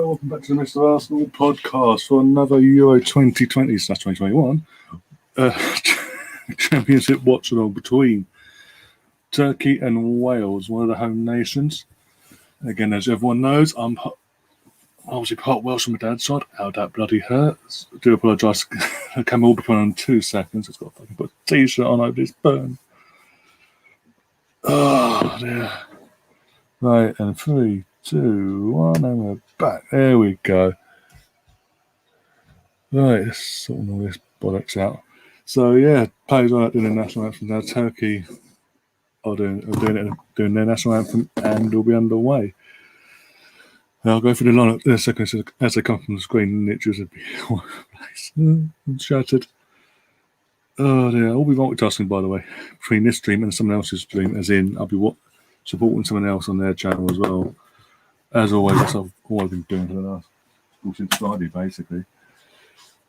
welcome back to the Mr. Arsenal podcast for another Euro 2020/2021 Championship watch-along between Turkey and Wales, one of the home nations. Again, as everyone knows, I'm obviously part Welsh on my dad's side. How that bloody hurts. I do apologise. I came all between in 2 seconds. It's got to fucking put a t-shirt on over this burn. Oh, dear. Right, and 3, 2, 1, and we're back. There we go. Right, let's sort all this bollocks out. So, yeah, players are doing the national anthem now. Turkey are doing their national anthem, and will be underway. And I'll go through the lineup in a second as they come from the screen. Literally, shattered. Oh, dear. I'll be multitasking, by the way, between this stream and someone else's stream, as in I'll be supporting someone else on their channel as well. As always, that's all I've been doing for the last since Friday, basically.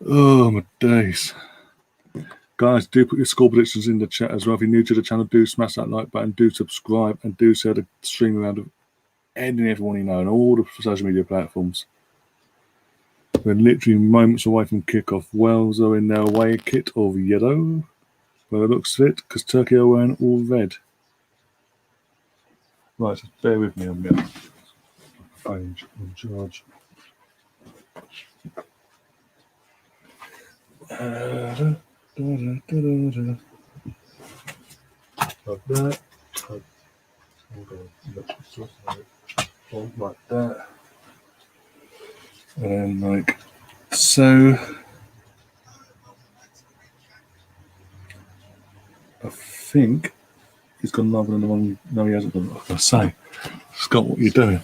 Oh, my days. Guys, do put your score predictions in the chat as well. If you're new to the channel, do smash that like button, do subscribe, and do share the stream around with any and everyone you know on all the social media platforms. We're literally moments away from kickoff. Wales are in their away kit of yellow, where it looks fit, because Turkey are wearing all red. Right, just bear with me. I'm getting phone in charge. Like that. Like that. And like so. I think he's gone live on the one. No, he hasn't done. I was going to say, Scott, what are you doing?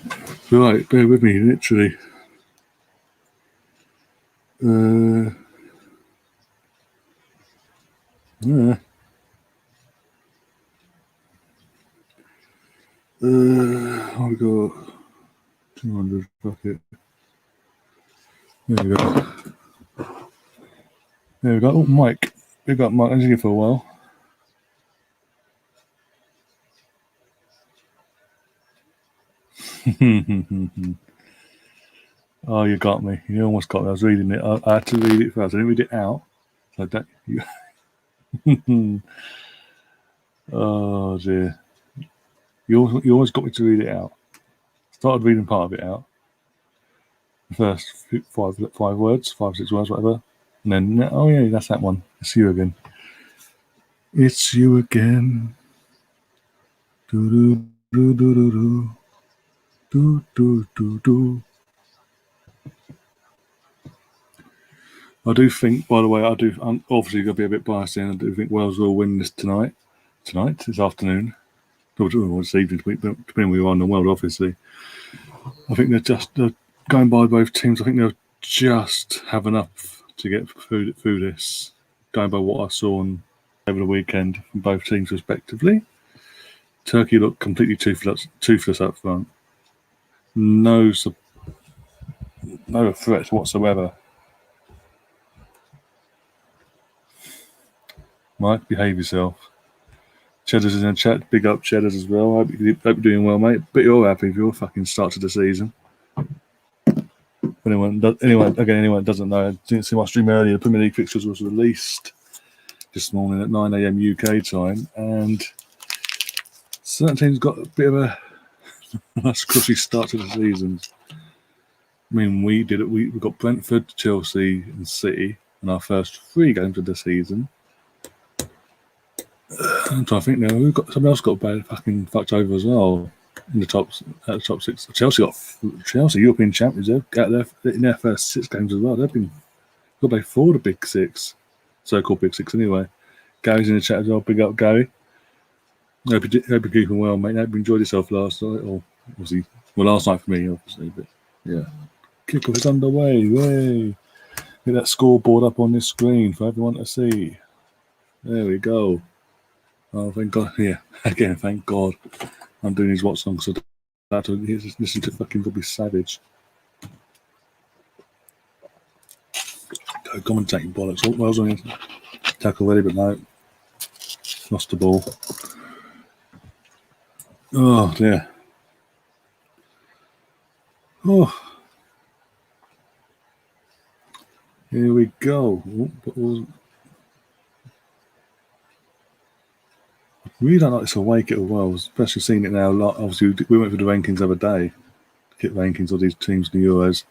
Right, bear with me, literally. Yeah. I've got 200 bucket. There we go. There we go. Oh, Mike. We've got Mike. I've been here for a while. Oh, you got me. You almost got me. I was reading it. I had to read it first. I didn't read it out. So that you. Oh dear. You almost got me to read it out. Started reading part of it out. The first 5 words, 5, 6 words, whatever. And then, oh yeah, that's that one. It's you again. It's you again. Do do do do do do. Do do do do. I do think, by the way, I'm obviously going to be a bit biased in. I do think Wales will win this this afternoon, or this evening, depending where you are in the world, obviously. I think they're going by both teams. I think they'll just have enough to get through this, going by what I saw over the weekend from both teams, respectively. Turkey looked completely toothless up front. No threats whatsoever. Mike, behave yourself. Cheddar's in the chat. Big up Cheddar's as well. Hope you're doing well, mate. But you're happy with your fucking start to the season. Anyone that doesn't know, I didn't see my stream earlier. The Premier League fixtures was released this morning at 9 a.m. UK time, and certain teams got a bit of a nice cushy start to the season. I mean, we did it. We got Brentford, Chelsea, and City in our first 3 games of the season. I'm trying to think now. We've got something else got bad fucking fucked over as well in the top 6. Chelsea European champions. They've got in their first 6 games as well. They've been got by 4 of the big 6, so-called big 6 anyway. Gary's in the chat as well. Big up, Gary. Hope you're keeping well, mate. Hope you enjoyed yourself last night, or obviously, last night for me, obviously. But yeah, kickoff is underway. Yay! Get that scoreboard up on this screen for everyone to see. There we go. Oh, thank God. Yeah, again, thank God. I'm doing his watch songs, so I have to listen to fucking Robbie Savage. Go commentating bollocks. Oh, Wales on tackle ready, but no. Lost the ball. Oh, dear. Oh. Here we go. We don't like this awake at all, especially seeing it now. Obviously, we went through the rankings the other day, get rankings of these teams in the Euros.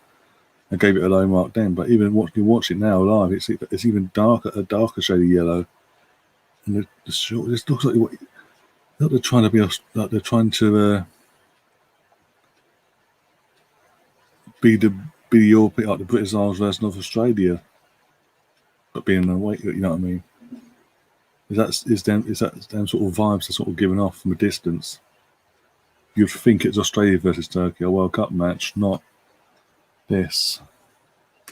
I gave it a low mark then, but even watch it now live, it's even darker, a darker shade of yellow. And the short, this looks like they're trying to be like they're trying to be the European, like the British Isles version of Australia, but being awake. You know what I mean? Is that them sort of vibes they're sort of giving off from a distance? You'd think it's Australia versus Turkey, a World Cup match, not this.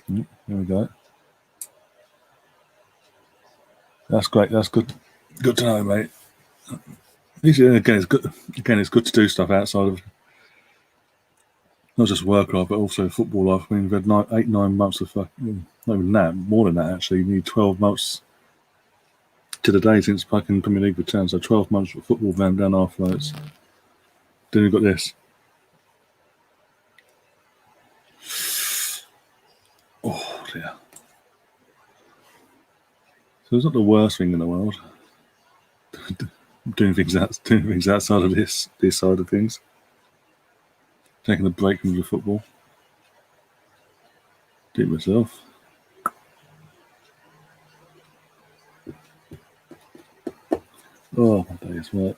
There we go. That's great. That's good. Good to know, mate. Again, it's good. Again, it's good to do stuff outside of not just work life, but also football life. I mean, we've had 9 months of fucking, not even that, more than that actually. You need 12 months to the day since fucking Premier League returned. So 12 months of football ran down our floats. Then we've got this. Oh dear. So it's not the worst thing in the world. doing things outside of this side of things. Taking a break from the football. Do it myself. Oh, my day's work.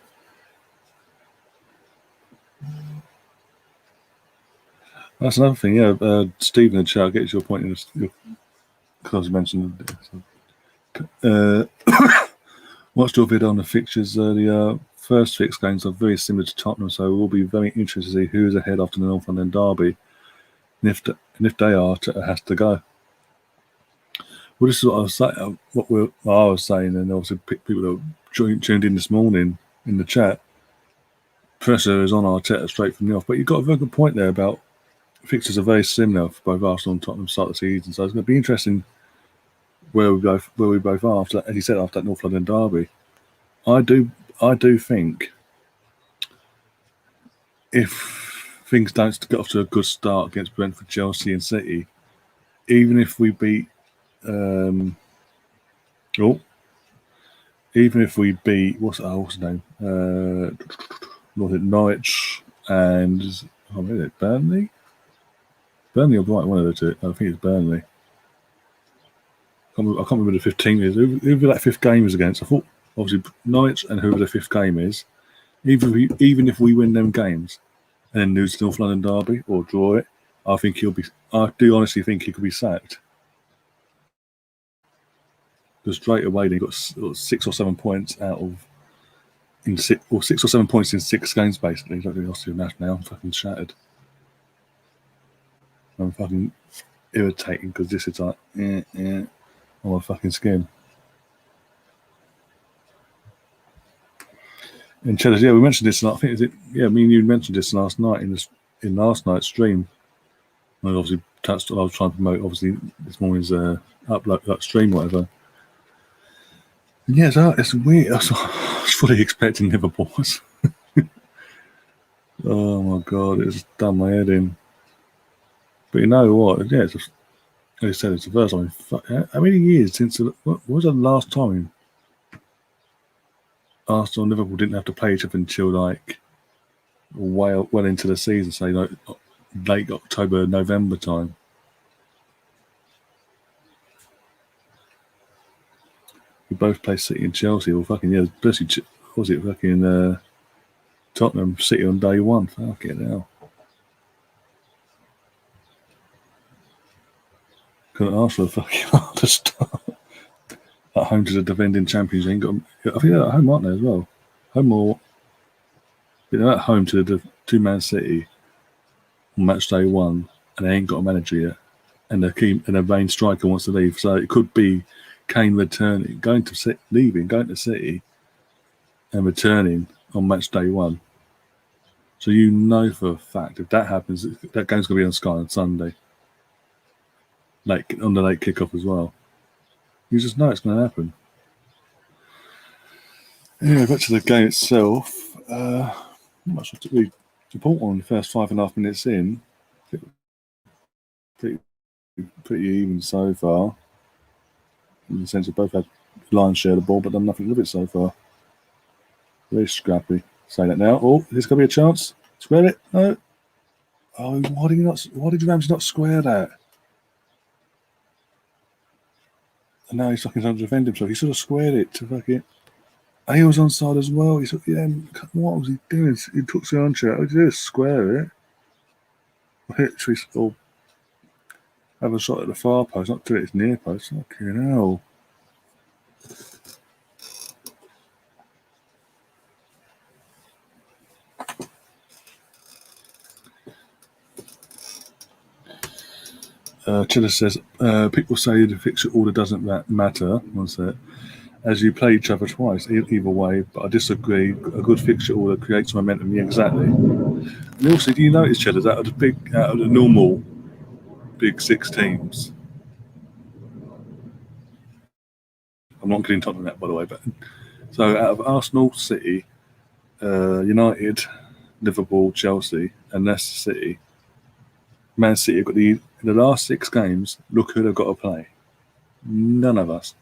That's another thing, yeah. Steve in the chat, get your point in this, because I mentioned watched your video on the fixtures. The first 6 games are very similar to Tottenham, so we'll be very interested to see who is ahead after the North London derby. And if they are, it has to go. Well, this is what I was saying. I was saying, and obviously people that tuned in this morning in the chat. Pressure is on Arteta straight from the off, but you've got a very good point there about fixtures are very similar for both Arsenal and Tottenham start of the season, so it's going to be interesting where we both are after, as you said, after that North London derby. I do think if things don't get off to a good start against Brentford, Chelsea, and City, even if we beat, what's the name? Norwich and Burnley. Burnley or Brighton, one of the two. I think it's Burnley. I can't remember the 5th team is. Who that 5th game is against? I thought obviously Norwich and whoever the 5th game is. Even if we win them games and then lose the North London derby or draw it, I do honestly think he could be sacked. Because straight away they got 6 or 7 points out of 6 or 7 points in 6 games basically. Don't really lost to match now. I'm fucking shattered. I'm fucking irritating because this is like on my fucking skin. And Cheddar, yeah, we mentioned this. I think me and you mentioned this last night in last night's stream. I obviously touched. I was trying to promote obviously this morning's upload stream, whatever. And yeah, it's weird. I was fully expecting Liverpool. Oh my god, it's done my head in. But you know what? Yeah, it's like I said, it's the first time. How many years since? What was the last time Arsenal and Liverpool didn't have to play each other until like well into the season, say like late October, November time? We both play City and Chelsea. Well, fucking yeah, especially was it fucking Tottenham City on day one? Fucking hell. Couldn't ask for a fucking harder start. At home to the defending champions, I think they're at home, aren't they, as well? Home or they're at home to the 2-Man City on match day 1, and they ain't got a manager yet, and their main striker wants to leave, so it could be Kane returning, going to City, and returning on match day 1. So you know for a fact if that happens, that game's going to be on Sky on Sunday, on the late kickoff as well. You just know it's going to happen. Anyway, back to the game itself. Not much to really report on the first 5.5 minutes in. Pretty pretty even so far. In the sense of both had lion's share of the ball, but done nothing with it so far. Very scrappy. Say that now. Oh, is this going to be a chance? Square it? No. Oh, why did Ramsey not square that? And now he's fucking trying to defend himself. He should have squared it to fucking. And he was onside as well. He said, yeah, what was he doing? He took the armchair. All he did is square it. Or have a shot at the far post, not to its near post. Fucking hell. Chiller says, people say the fixture order doesn't matter. One sec. As you play each other twice, either way, but I disagree. A good fixture order creates momentum. Yeah, exactly. And also, do you notice, Cheddar, out of the normal big 6 teams? I'm not getting top of that, by the way. But so out of Arsenal, City, United, Liverpool, Chelsea, and Leicester City, Man City have got in the last 6 games. Look who they've got to play. None of us.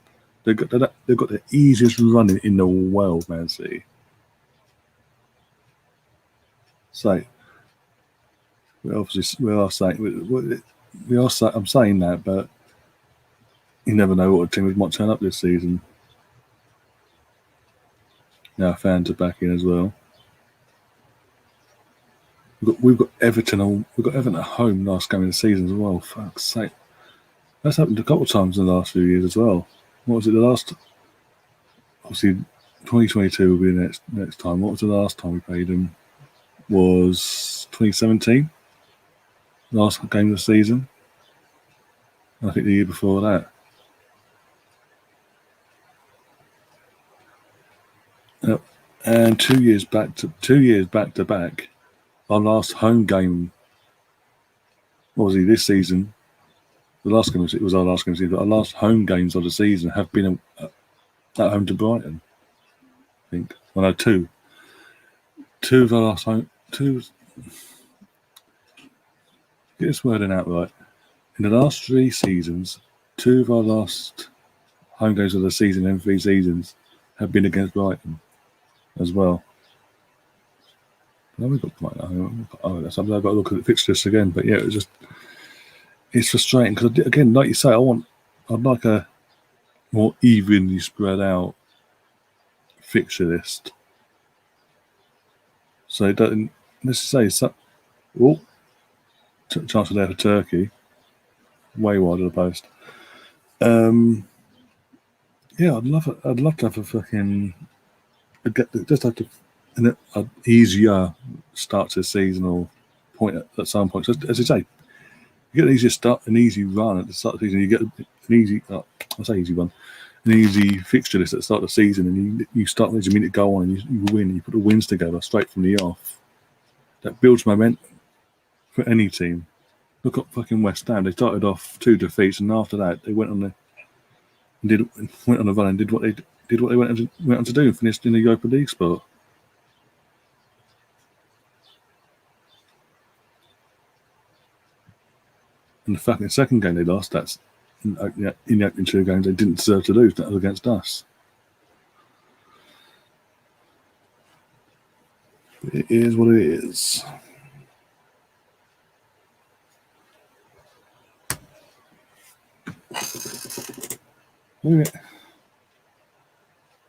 They've got the easiest running in the world, Man City. So I'm saying that, but you never know what team might turn up this season. Now fans are back in as well. We've got Everton. We've got Everton at home last game of the season as well. Fuck's sake, that's happened a couple of times in the last few years as well. What was it? The last, obviously, 2022 will be the next time. What was the last time we played them? Was 2017. Last game of the season. I think the year before that. Yep. And 2 years back to back, our last home game. What was he this season? The last game was our last game of the season. But our last home games of the season have been at home to Brighton. I think. Well, no, 2. 2 of our last home. 2. Get this wording out right. In the last 3 seasons, 2 of our last home games of the season in 3 seasons have been against Brighton as well. Well, we've got Brighton. Oh, that's something I've got to look at the fixtures again. But yeah, it's frustrating because again, like you say, I'd like a more evenly spread out fixture list. So it doesn't. Let's say chance there for Turkey, way wide of the post. Yeah, I'd love to have a fucking just have to an easier start to the season or point at some point. So, as I say, you get an easier start, an easy run at the start of the season. You get an easy, I say easy run, an easy fixture list at the start of the season, and you start with a minute go on, and you win. You put the wins together straight from the off. That builds momentum for any team. Look at fucking West Ham. They started off 2 defeats, and after that, they went on a run and did what they went on to do, and finished in the Europa League spot. And the fact in the second game they lost, that's in the opening 2 games they didn't deserve to lose. That was against us. But it is what it is. Look at it.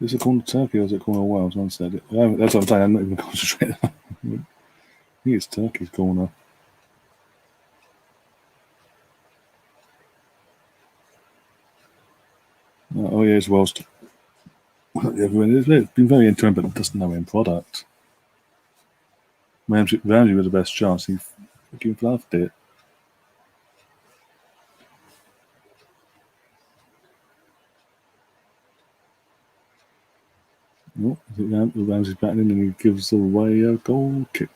Is it called Turkey or is it called Wales? One said it. That's what I'm saying. I'm not even concentrating. I think it's Turkey's corner. Oh yeah, it's Wales. It's been very interim, but it doesn't know end product. Ramsey with the best chance. He fucking fluffed it. Oh, I think Ramsey's batting in and he gives away a goal kick.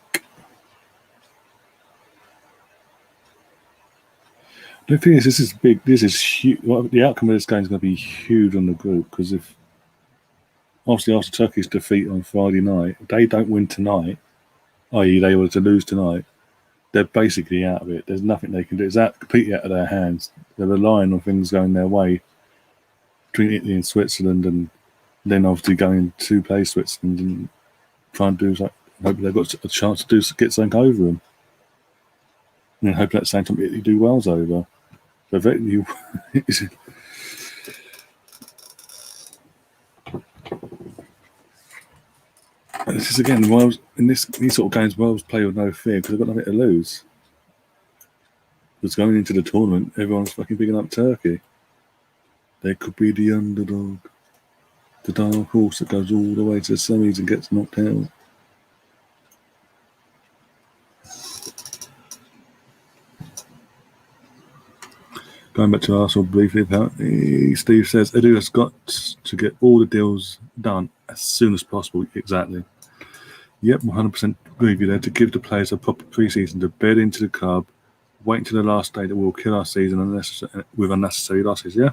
The thing is, this is big. This is huge. The outcome of this game is going to be huge on the group because if obviously after Turkey's defeat on Friday night, if they don't win tonight, i.e. they were to lose tonight, they're basically out of it. There's nothing they can do. It's completely out of their hands. They're relying on things going their way between Italy and Switzerland, and then obviously going to play Switzerland and try and do something. Hopefully they've got a chance to get something over them. And then hopefully at the same time Italy do Wales over. So effectively, this is again, Wales in these sort of games, Wales play with no fear because they've got nothing to lose. Because going into the tournament, everyone's fucking picking up Turkey. They could be the underdog, the dark horse that goes all the way to the semis and gets knocked out. Going back to Arsenal briefly, Steve says Edu has got to get all the deals done as soon as possible. Exactly. Yep, 100% agree with you there. To give the players a proper pre-season to bed into the club, wait until the last day that will kill our season with unnecessary losses. Yeah,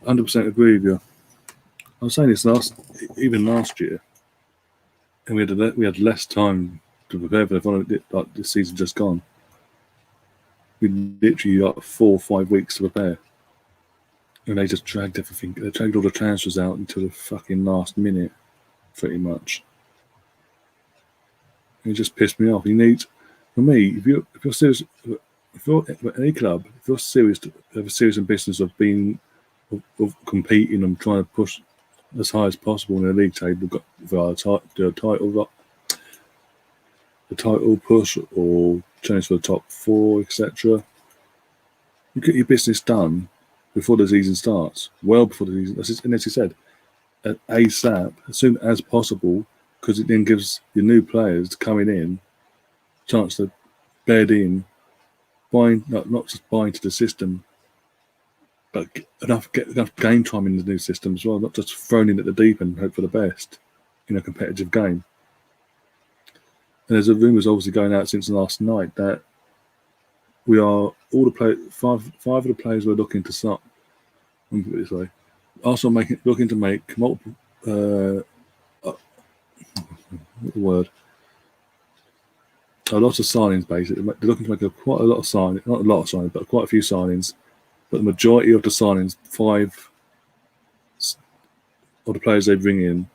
100% agree with you. I was saying this last year, and we had less time to prepare for the following, like this season just gone. We literally got 4 or 5 weeks to prepare, and they just dragged everything. They dragged all the transfers out until the fucking last minute, pretty much. It just pissed me off. You need, for me, if you're serious, if you're at any club, if you're serious, have a serious ambitions of being, of competing and trying to push as high as possible in the league table, got the title push or challenge for the top 4, etc. You get your business done before the season starts, well before the season. And as you said, at ASAP, as soon as possible, because it then gives your new players coming in a chance to bed in, not just buy into the system, but get enough game time in the new system as well, not just thrown in at the deep end and hope for the best in a competitive game. And there's a rumours obviously going out since last night that we are all the five of the players we're looking to start. Let me put it this way: also looking to make multiple. What's the word? A lot of signings, basically. They're looking to make quite a lot of signings, not a lot of signings, but quite a few signings. But the majority of the signings, 5 of the players they bring in,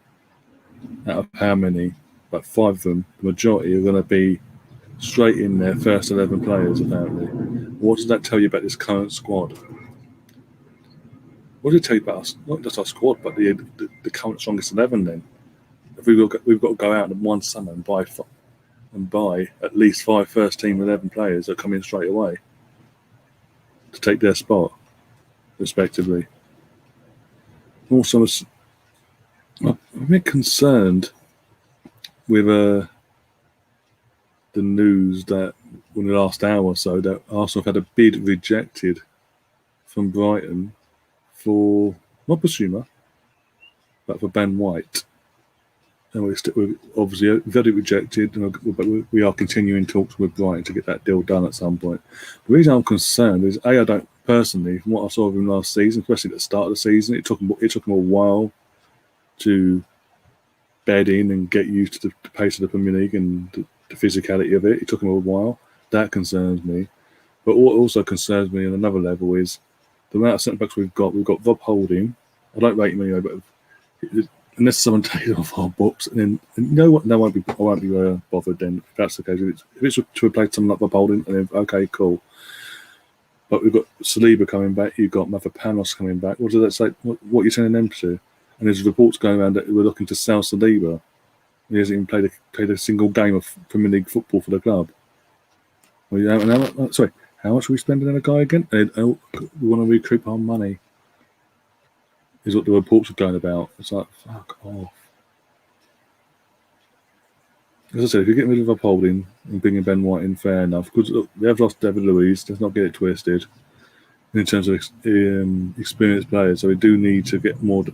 out of how many? About 5 of them, the majority are going to be straight in their first 11 players, apparently. What does that tell you about this current squad? What does it tell you about us? Not just our squad, but the current strongest 11 then? If we've got to go out in one summer and buy at least 5 first team 11 players that come in straight away to take their spot, respectively. Also, I'm a bit concerned with the news that in the last hour or so that Arsenal have had a bid rejected from Brighton for not Basuma, but for Ben White. And we've obviously had it rejected, but we are continuing talks with Brighton to get that deal done at some point. The reason I'm concerned is I don't personally, from what I saw of him last season, especially at the start of the season, it took him a while to bed in and get used to the pace of the Premier League and the physicality of it. It took him a while. That concerns me. But what also concerns me on another level is the amount of centre-backs we've got. We've got Rob Holding. I don't rate him anyway, but unless someone takes it off our books, and you know what? I won't be bothered then if that's the case. If it's to replace someone like Rob Holding, and then, okay, cool. But we've got Saliba coming back. You've got Mavropanos coming back. What does that say? What are you telling them to? And there's reports going around that we're looking to sell Saliba. He hasn't even played a single game of Premier League football for the club. Well, how much are we spending on a guy again? We want to recoup our money. Is what the reports are going about. It's like, fuck off. As I said, if you're getting rid of Rob Holding and bringing Ben White in, fair enough. Because look, they have lost David Luiz. Let's not get it twisted. In terms of experienced players, so we do need to get more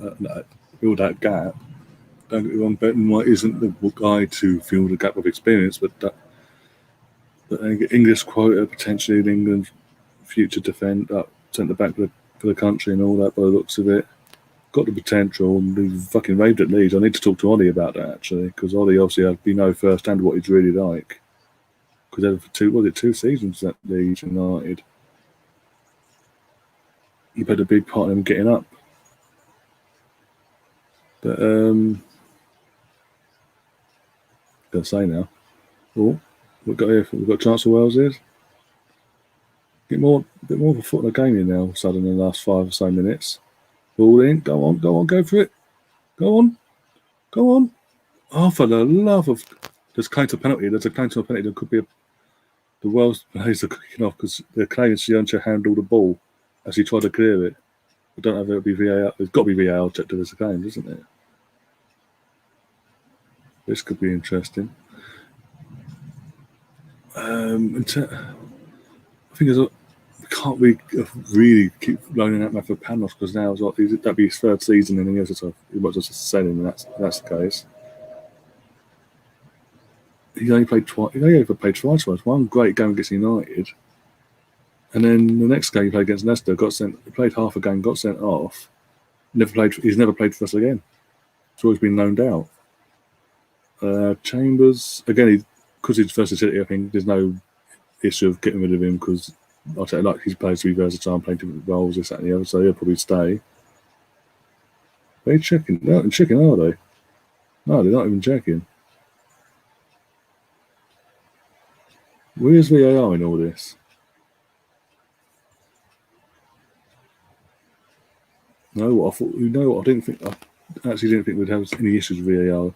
build that gap. Don't get me wrong, Ben White isn't the guy to fill the gap of experience, but English quota potentially in England, future centre back for the country and all that by the looks of it. Got the potential, and we fucking raved at Leeds. I need to talk to Ollie about that actually, because Ollie obviously we know firsthand what he's really like. because they for two seasons at Leeds United. He played a big part in them getting up. But gonna say now. Oh, we've got here. We've got Chancellor Wells here. A bit more of a foot in the game here now. All of a sudden, in the last 5 or so minutes. Ball in. Go on, go for it. Go on. Oh, for the love of! There's a claim to a penalty. There could be the Wells players are kicking off because they're claiming Sioncha handled the ball as he tried to clear it. I don't know if it'll be VAR. There's got to be VAR checked to this game, isn't it? This could be interesting. I think we can't really keep loaning that man for Panos because now that'd be his 3rd season and he has to just sell him, and that's the case. He only played twice. He only ever played twice for us. One great game against United, and then the next game he played against Leicester, he played half a game, got sent off. He's never played for us again. He's always been loaned out. Chambers again, because he's versatility. I think there's no issue of getting rid of him because I'll say like he's played to be versatile and playing different roles, this, that, and the other. So he'll probably stay. Are they checking? They're not checking, are they? No, they're not even checking. Where's VAR in all this? No, I didn't think. I actually didn't think we'd have any issues with VAR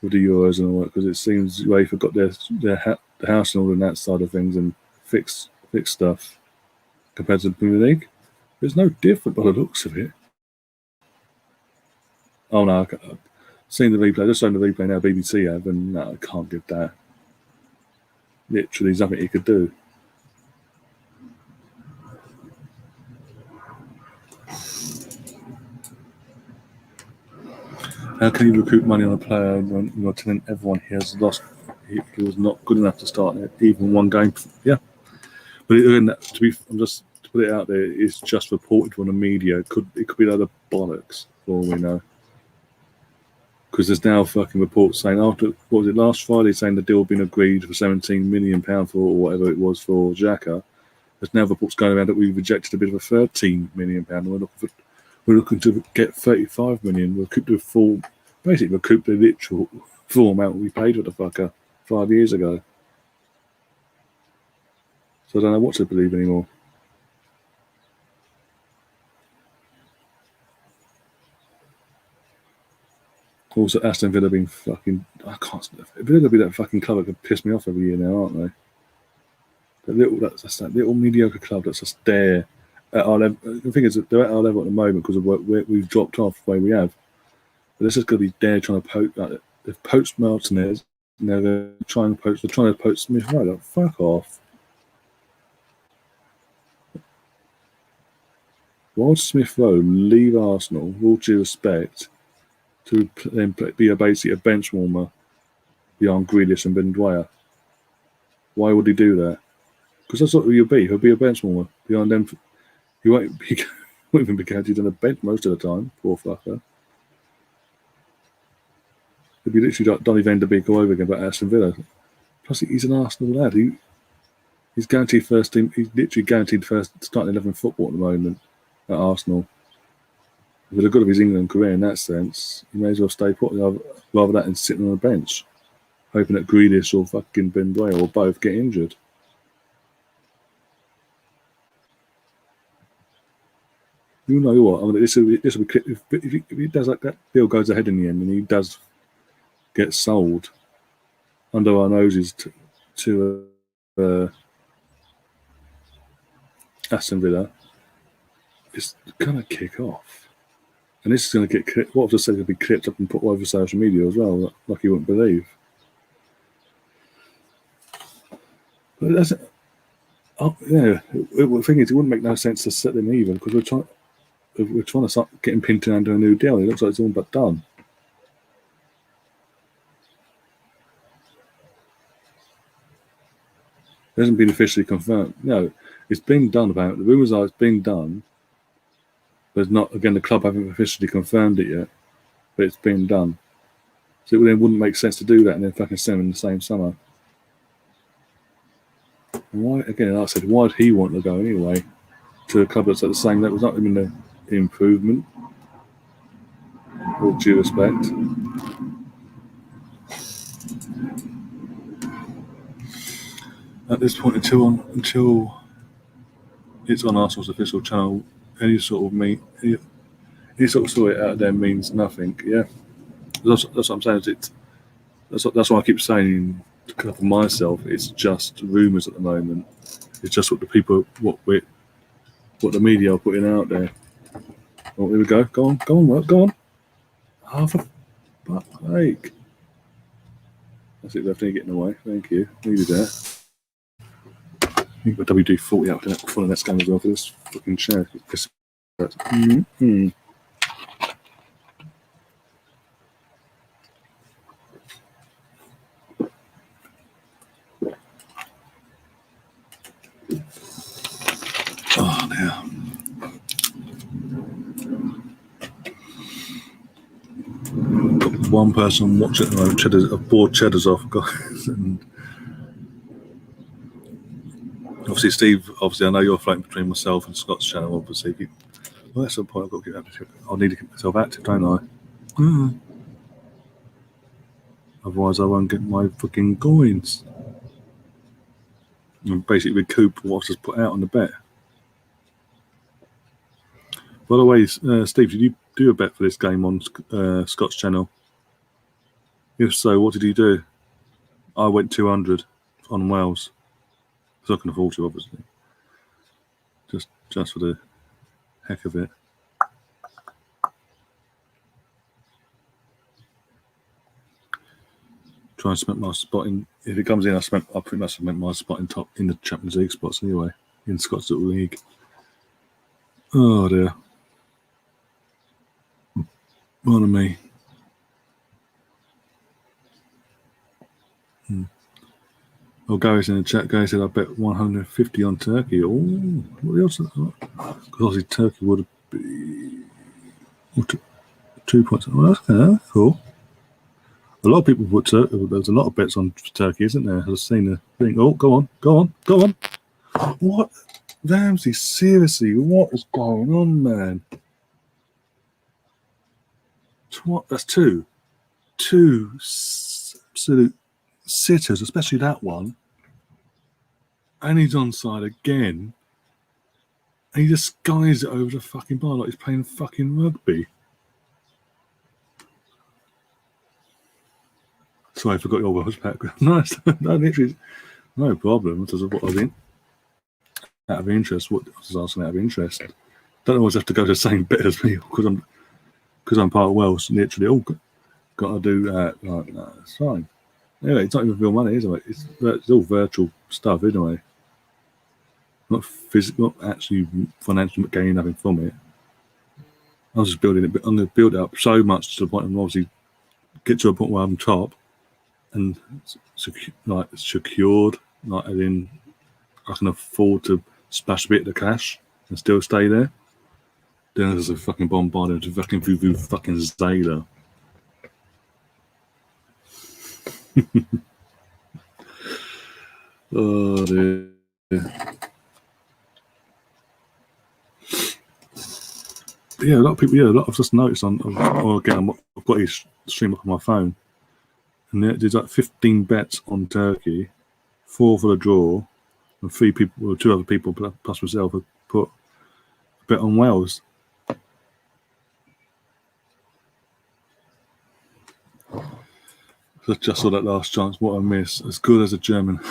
with the Euros and all that because it seems UEFA got the house and all in that side of things and fix stuff compared to the Premier League. It's no different by the looks of it. Oh no, I've seen the replay. Just showing the replay now. BBC have, and no, I can't give that. Literally, there's nothing he could do. How can you recoup money on a player when you're telling everyone he has lost? He was not good enough to start even one game. Yeah, but to put it out there, it's just reported from the media. It could be a load of bollocks for all we know. Because there's now fucking reports saying what was it last Friday saying the deal had been agreed for £17 million for or whatever it was for Xhaka. There's now reports going around that we rejected a bit of a £13 million and we're looking to get 35 million. We'll recoup the literal full amount we paid for the fucker 5 years ago. So I don't know what to believe anymore. Also, Aston Villa being fucking. Villa be that fucking club that could piss me off every year now, aren't they? That's that little mediocre club that's just there at our level. The thing is, that they're at our level at the moment because of where we've dropped off the way we have. But this is going to be there trying to poke. Like, they've poached Martinez. Now they're trying to poach Smith Rowe. Like, fuck off. Why would Smith Rowe leave Arsenal, with all due respect, to then be basically a bench warmer beyond Grealish and Ben Dwyer? Why would he do that? Because that's what he'll be. He'll be a bench warmer behind them. He won't even be counted on a bench most of the time. Poor fucker. He'll be literally like Donny van de Beek all over again about Aston Villa. Plus, he's an Arsenal lad. He's guaranteed first team. He's literally guaranteed first starting 11 football at the moment at Arsenal. With the good of his England career in that sense, he may as well stay put rather than sitting on a bench, hoping that Grealish or fucking Ben Dwyer or both get injured. You know what? I mean, this will be if he does like that. Deal goes ahead in the end, and he does get sold under our noses to Aston Villa. It's gonna kick off. And this is going to get clipped. What I've just said is going to be clipped up and put all over social media as well, like you wouldn't believe. But that's the thing is, it wouldn't make no sense to set them even because we're trying to start getting Pinto under a new deal. It looks like it's all but done. It hasn't been officially confirmed. No, it's been done. The rumours are it's been done. But not again. The club haven't officially confirmed it yet, but it's been done. So it then wouldn't make sense to do that and then fucking send them in the same summer. Why again? Like I said, why did he want to go anyway to a club that's at the same level? It's not even the improvement. With due respect. At this point, until it's on Arsenal's official channel, any sort of any sort of story out there means nothing. Yeah, that's what I'm saying. That's why I keep saying to cover myself. It's just rumours at the moment. It's just what the media are putting out there. Oh, here we go. Go on, go on. Oh, for fuck's sake. That's it, left knee getting away. Thank you. Needed that. You've got WD-40 out for the next game as well for this fucking chair. Mm-hmm. Oh, now. Got one person watching at the moment. I've bored Cheddar's off, guys. And obviously, Steve, I know you're floating between myself and Scott's channel, obviously. Well, that's the point I've got to get active. I need to keep myself active, don't I? Otherwise, I won't get my fucking coins. And basically recoup what I just put out on the bet. By the way, Steve, did you do a bet for this game on Scott's channel? If so, what did you do? I went 200 on Wales. Because I can afford to, obviously. Just for the heck of it. Try and cement my spot in. If it comes in, I pretty much cement my spot in top in the Champions League spots anyway. In Scott's little league. Oh dear. Pardon me. Oh, Gary's in the chat. Gary said, I bet 150 on Turkey. Oh, what else? Because obviously Turkey would be 2 points. Oh, that's cool. A lot of people put Turkey. There's a lot of bets on Turkey, isn't there? I've seen the thing. Oh, go on. What? Ramsey, seriously, what is going on, man? That's two absolute sitters, especially that one. And he's onside again. And he just skies it over the fucking bar like he's playing fucking rugby. Sorry, I forgot your Welsh background. Nice. No, literally, no problem. Because of what I was in. Out of interest. What I was asking out of interest. Don't always have to go to the same bit as me because I'm part of Welsh. Literally, got to do that. Like, no, it's fine. Anyway, it's not even real money, is it? It's all virtual stuff, anyway. Not physical, not actually financial gaining nothing from it. I was just building it, but I'm going to build it up so much to the point I'm obviously get to a point where I'm top and secured, like as in I can afford to splash a bit of the cash and still stay there. Then there's a fucking bombardment to fucking fucking Zayla. Oh dear. Yeah, a lot of people. Yeah, a lot. I've just noticed again, I've got his stream up on my phone, and there's like 15 bets on Turkey, 4 for the draw, and 3 people, or 2 other people plus myself have put a bet on Wales. I just saw that last chance. What a miss! As good as a German.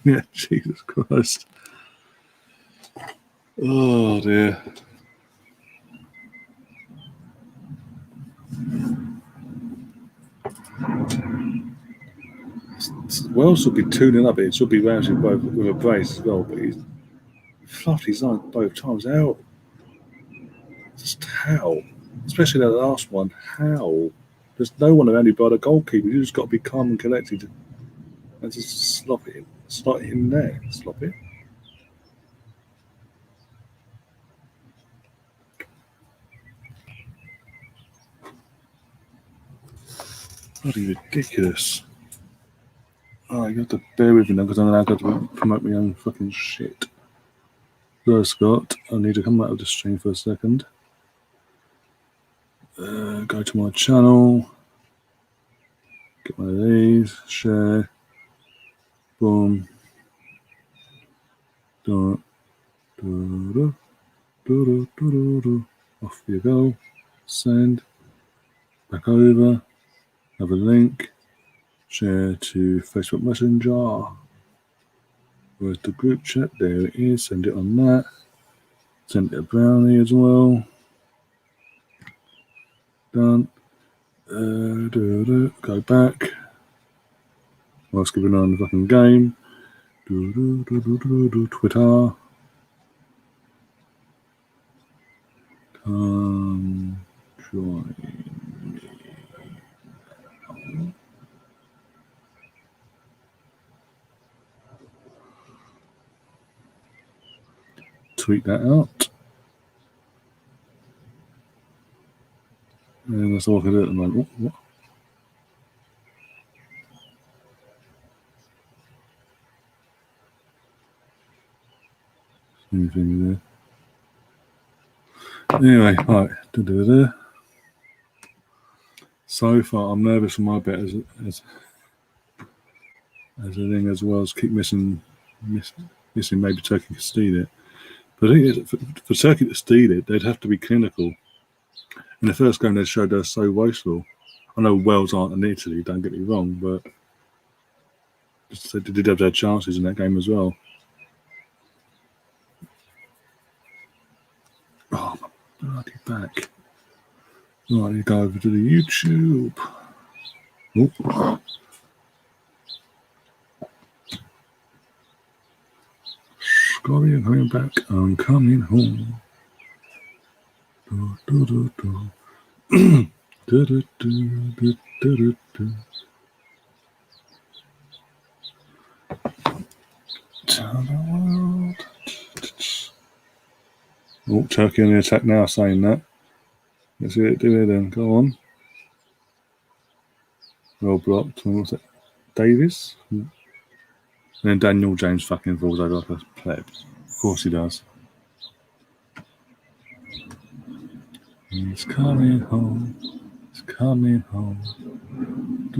Yeah, Jesus Christ. Oh dear. Wales should be 2-0 up. It should be Ramsey with a brace as well, but he's fluffed his line both times. How? Just how? Especially that last one. How? There's no one around you by the goalkeeper. You just got to be calm and collected and just slot it in there. Slop it. Bloody ridiculous. Oh, Oh, you have to bear with me now because I'm allowed to promote my own fucking shit. So, Scott, I need to come out of the stream for a second. Go to my channel. Get one of these. Share. Boom. Do, do, do, do, do, do, do. Off you go. Send. Back over. Have a link. Share to Facebook Messenger. Where's the group chat? There it is. Send it on that. Send it to Brownie as well. Done. Go back. Whilst keeping on the fucking game. Twitter. Come join me. Tweet that out. And that's all I can do at the moment. Oh, what? Anything there? Anyway, right. So far, I'm nervous for my bet as a thing as well as keep missing. Maybe Turkey could steal it. But I think for Turkey to steal it, they'd have to be clinical. In the first game, they showed they're so wasteful. I know Wales aren't in Italy, don't get me wrong, but they did have their chances in that game as well. Oh, my bloody back. Right, you go over to the YouTube. Oh. Scotty, I'm coming back. I'm coming home. Tell the world. Oh, Turkey on the attack now, saying that. Let's see it do it then. Go on. Well blocked. What's it? Davis? And then Daniel James fucking falls over like a pleb. Of course he does. He's coming home. He's coming home. I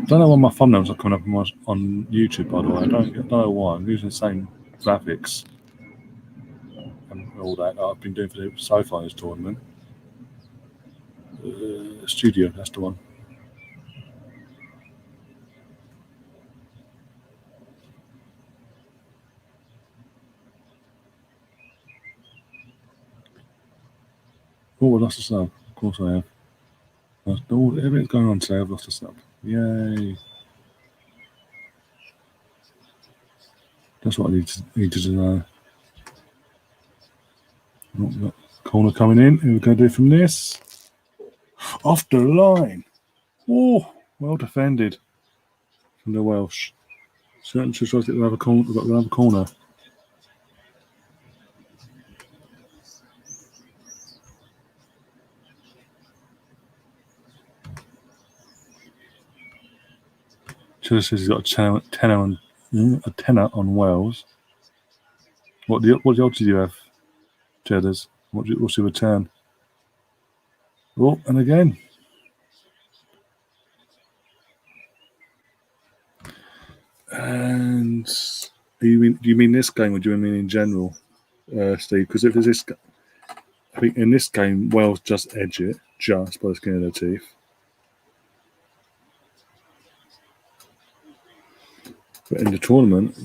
don't know why my thumbnails are coming up on YouTube, by the way. I don't know why. I'm using the same graphics and all that I've been doing for the so far in this tournament. Studio, that's the one. Oh, I lost a sub. Of course I have. Everything's going on today. I've lost a sub. Yay. That's what I need to know. Oh, corner coming in. Who are we going to do from this? Off the line. Oh, well defended from the Welsh. Certainly should try to get another corner. We've got another corner. Chelsea says he's got a tenner on Wales. What the odds do you have, Cheddars? What's your return? Oh, and again. And do you mean this game or do you mean in general, Steve? Because if it's this, I think in this game Wales just edge it just by the skin of their teeth. But in the tournament,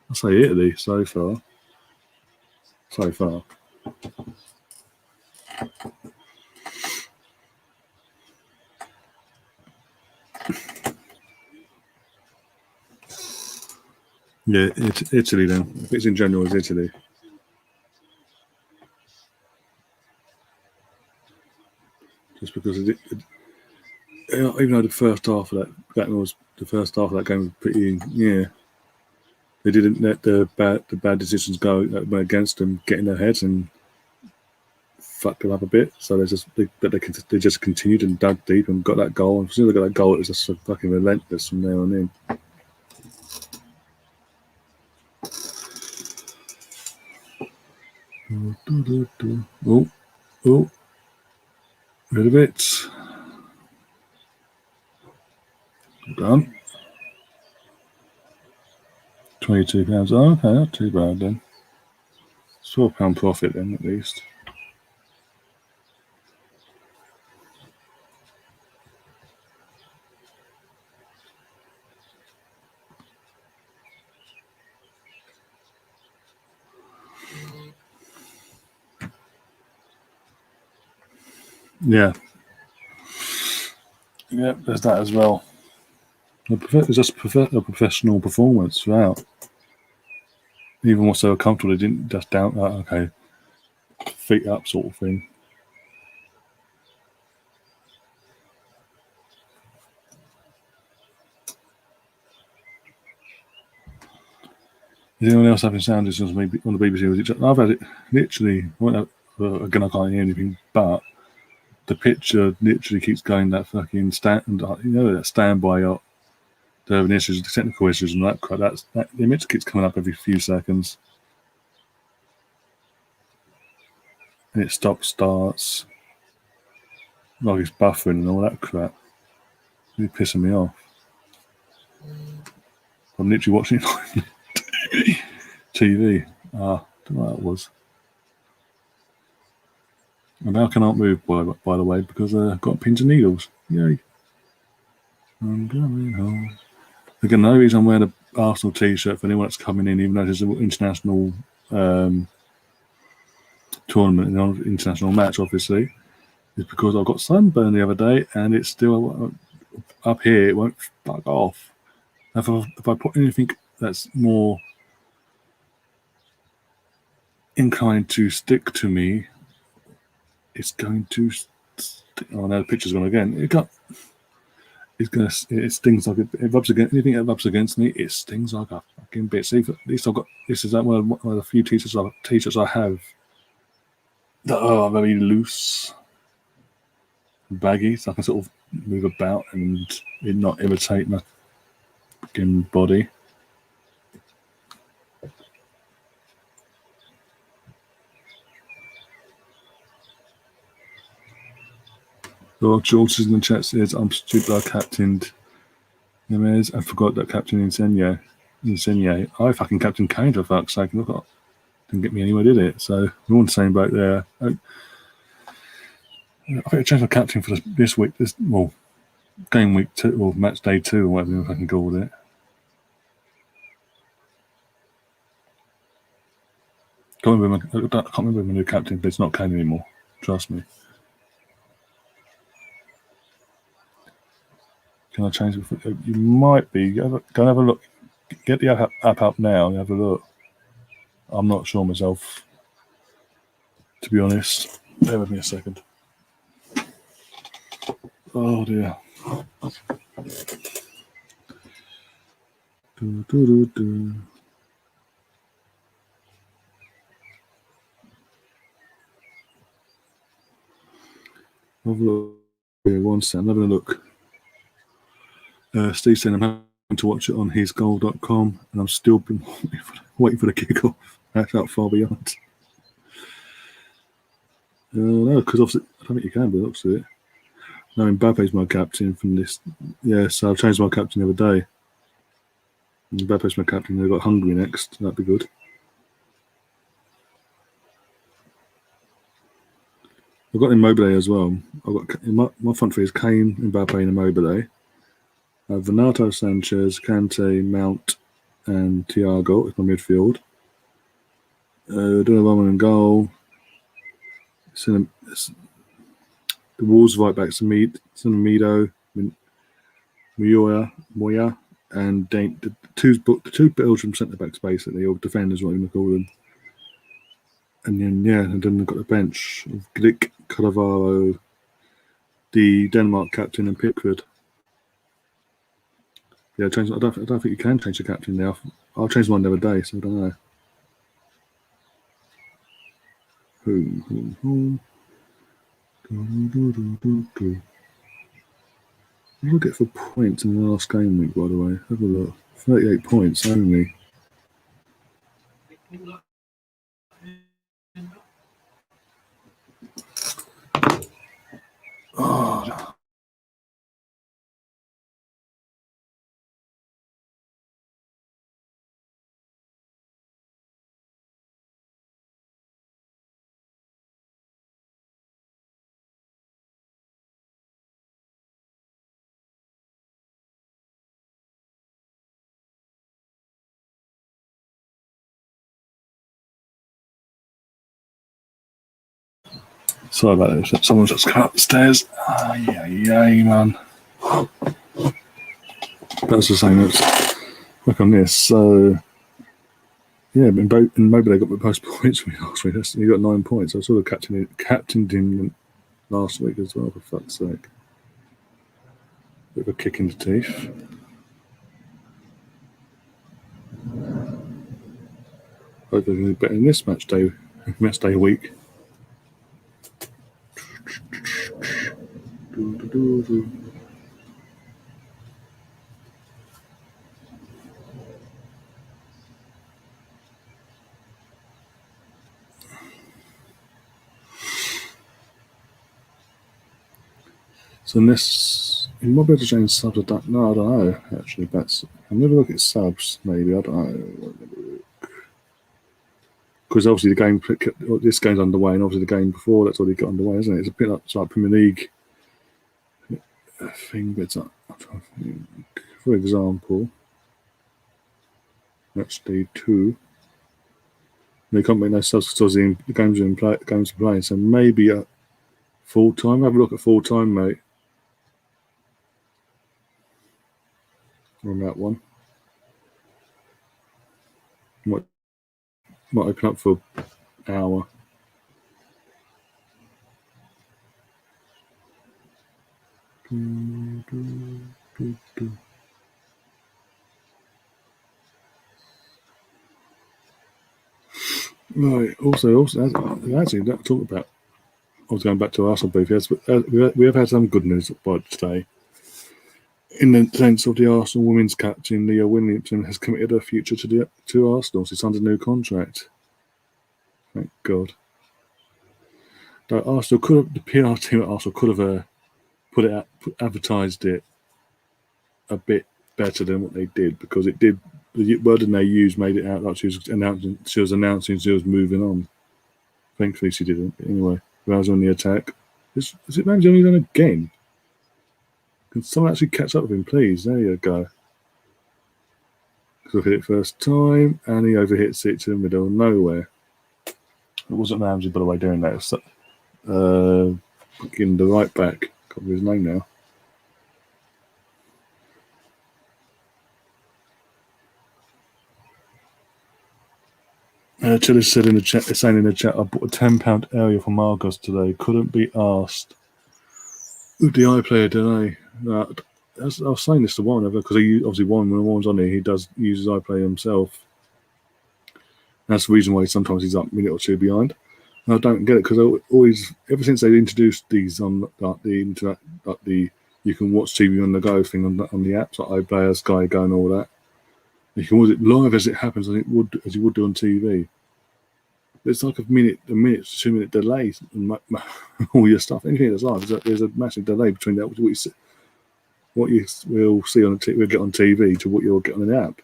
I'll say Italy so far. So far. Yeah, it's Italy then. If it's in general, it's Italy. Just because even though the first half of that game was pretty, yeah. They didn't let the bad decisions go that went against them, get in their heads and fucked them up a bit. So they just continued and dug deep and got that goal. And as soon as they got that goal, it was just so fucking relentless from there on in. Oh, rid of it. Done. £22. Oh, okay, not too bad then. £12 profit then, at least. Yeah. Yeah, there's that as well. It's just a professional performance throughout. Even once they were comfortable, they didn't just doubt that, okay, feet up sort of thing. Is anyone else having sound issues on the BBC? I've had it literally. Again, I can't hear anything, but the picture literally keeps going that fucking that standby up. They're having issues, the technical issues, and that crap. The image keeps coming up every few seconds, and it starts, like it's buffering and all that crap. It's pissing me off. I'm literally watching it on TV. Don't know what that was. And now I cannot move, by the way, because I've got pins and needles. Yay. I'm going home. Again, the only reason I'm wearing an Arsenal t-shirt for anyone that's coming in, even though there's an international tournament, an international match, obviously, is because I got sunburn the other day and it's still up here. It won't fuck off. If I put anything that's more inclined to stick to me, it's going to stick. Oh, now the picture's gone again. It stings like it rubs against anything that rubs against me. It stings like a fucking bitch. See, at least I've got this. Is that one of the few t-shirts I have that are very loose, baggy, so I can sort of move about and it not irritate my fucking body. Lord George in the chat says, I'm stupid, I captained Nemes. I forgot that Captain Insigne. I fucking captained Kane, for fuck's sake. Look, didn't get me anywhere, did it? So we're on the same boat there. I think I changed my captain for this week. Game week 2, or match day 2, or whatever I can call it. I can't remember my new captain, but it's not Kane anymore. Trust me. Can I change it? You might be. Go and have a look. Get the app up now and have a look. I'm not sure myself, to be honest. Bear with me a second. Oh dear. Have a look. Here, one second. Having a look. Steve said I'm having to watch it on hisgoal.com, and I'm still been waiting for the kickoff. That's out far beyond. No, because obviously I don't think you can, but it looks at it. No, Mbappe's my captain from this. Yeah, so I've changed my captain the other day. Mbappe's my captain. They've got Hungary next. That'd be good. I've got Immobile as well. I've got my front three is Kane, Mbappe, and Immobile. Renato Sanchez, Kante, Mount, and Thiago is my midfield. Donnarumma in goal. The Wolves right back, Semedo, Moya, and the two Belgium centre backs basically, or defenders, what you want to call them. And then they've got the bench of Glick, Cannavaro, the Denmark captain, and Pickford. Yeah, I don't think you can change the captain now. I'll change one the other day, so I don't know. What did I get for points in the last game week, by the way? Have a look. 38 points only. Oh. Sorry about this. Someone's just come up the stairs. Yay, man. That's the same. Let's look on this. So, yeah, and maybe they got the most points from me last week. He got 9 points. I sort of captained him last week as well, for fuck's sake. Bit of a kick in the teeth. Hope they're going to be better in this match day week. So unless you might be able to change subs. No, I don't know. Actually, that's I'll never look at subs. Maybe I don't know. Because obviously this game's underway, and obviously the game before that's already got underway, isn't it? It's a bit like Premier League thing. But it's like, for example, match day 2. They can't make no subs because the games are playing. So maybe at full time. Have a look at full time, mate. On that one. Might open up for an hour. Right. Also, actually, that talk about. I was going back to Arsenal beef. Yes, but we have had some good news by today. In the sense of the Arsenal women's captain, Leah Williamson, has committed her future to Arsenal. She signed a new contract. Thank God. The PR team at Arsenal could have advertised it a bit better than what they did, because it did. The wording they used made it out like she was announcing she was moving on. Thankfully, she didn't. But anyway, Rouse on the attack. Is it Ramsey on again? Can someone actually catch up with him, please? There you go. Because I hit it first time, and he overhits it to the middle of nowhere. It wasn't Ramsey, by the way, doing that. In the right back. Can't remember his name now. Chili said in the chat, saying in the chat, I bought a £10 area from Argos today. Couldn't be asked. Who the iPlayer today? I was saying this to Warren because obviously when Warren's on here, he does use his iPlayer himself. That's the reason why sometimes he's up a minute or two behind. And I don't get it because ever since they introduced these on the internet, you can watch TV on the go thing on the apps like iPlayer, Sky Go, and all that. You can watch it live as it happens, as you would do on TV. It's like a 2-minute delay in all your stuff. Anything that's live, there's a massive delay between that what you will see we'll get on TV to what you'll get on an app.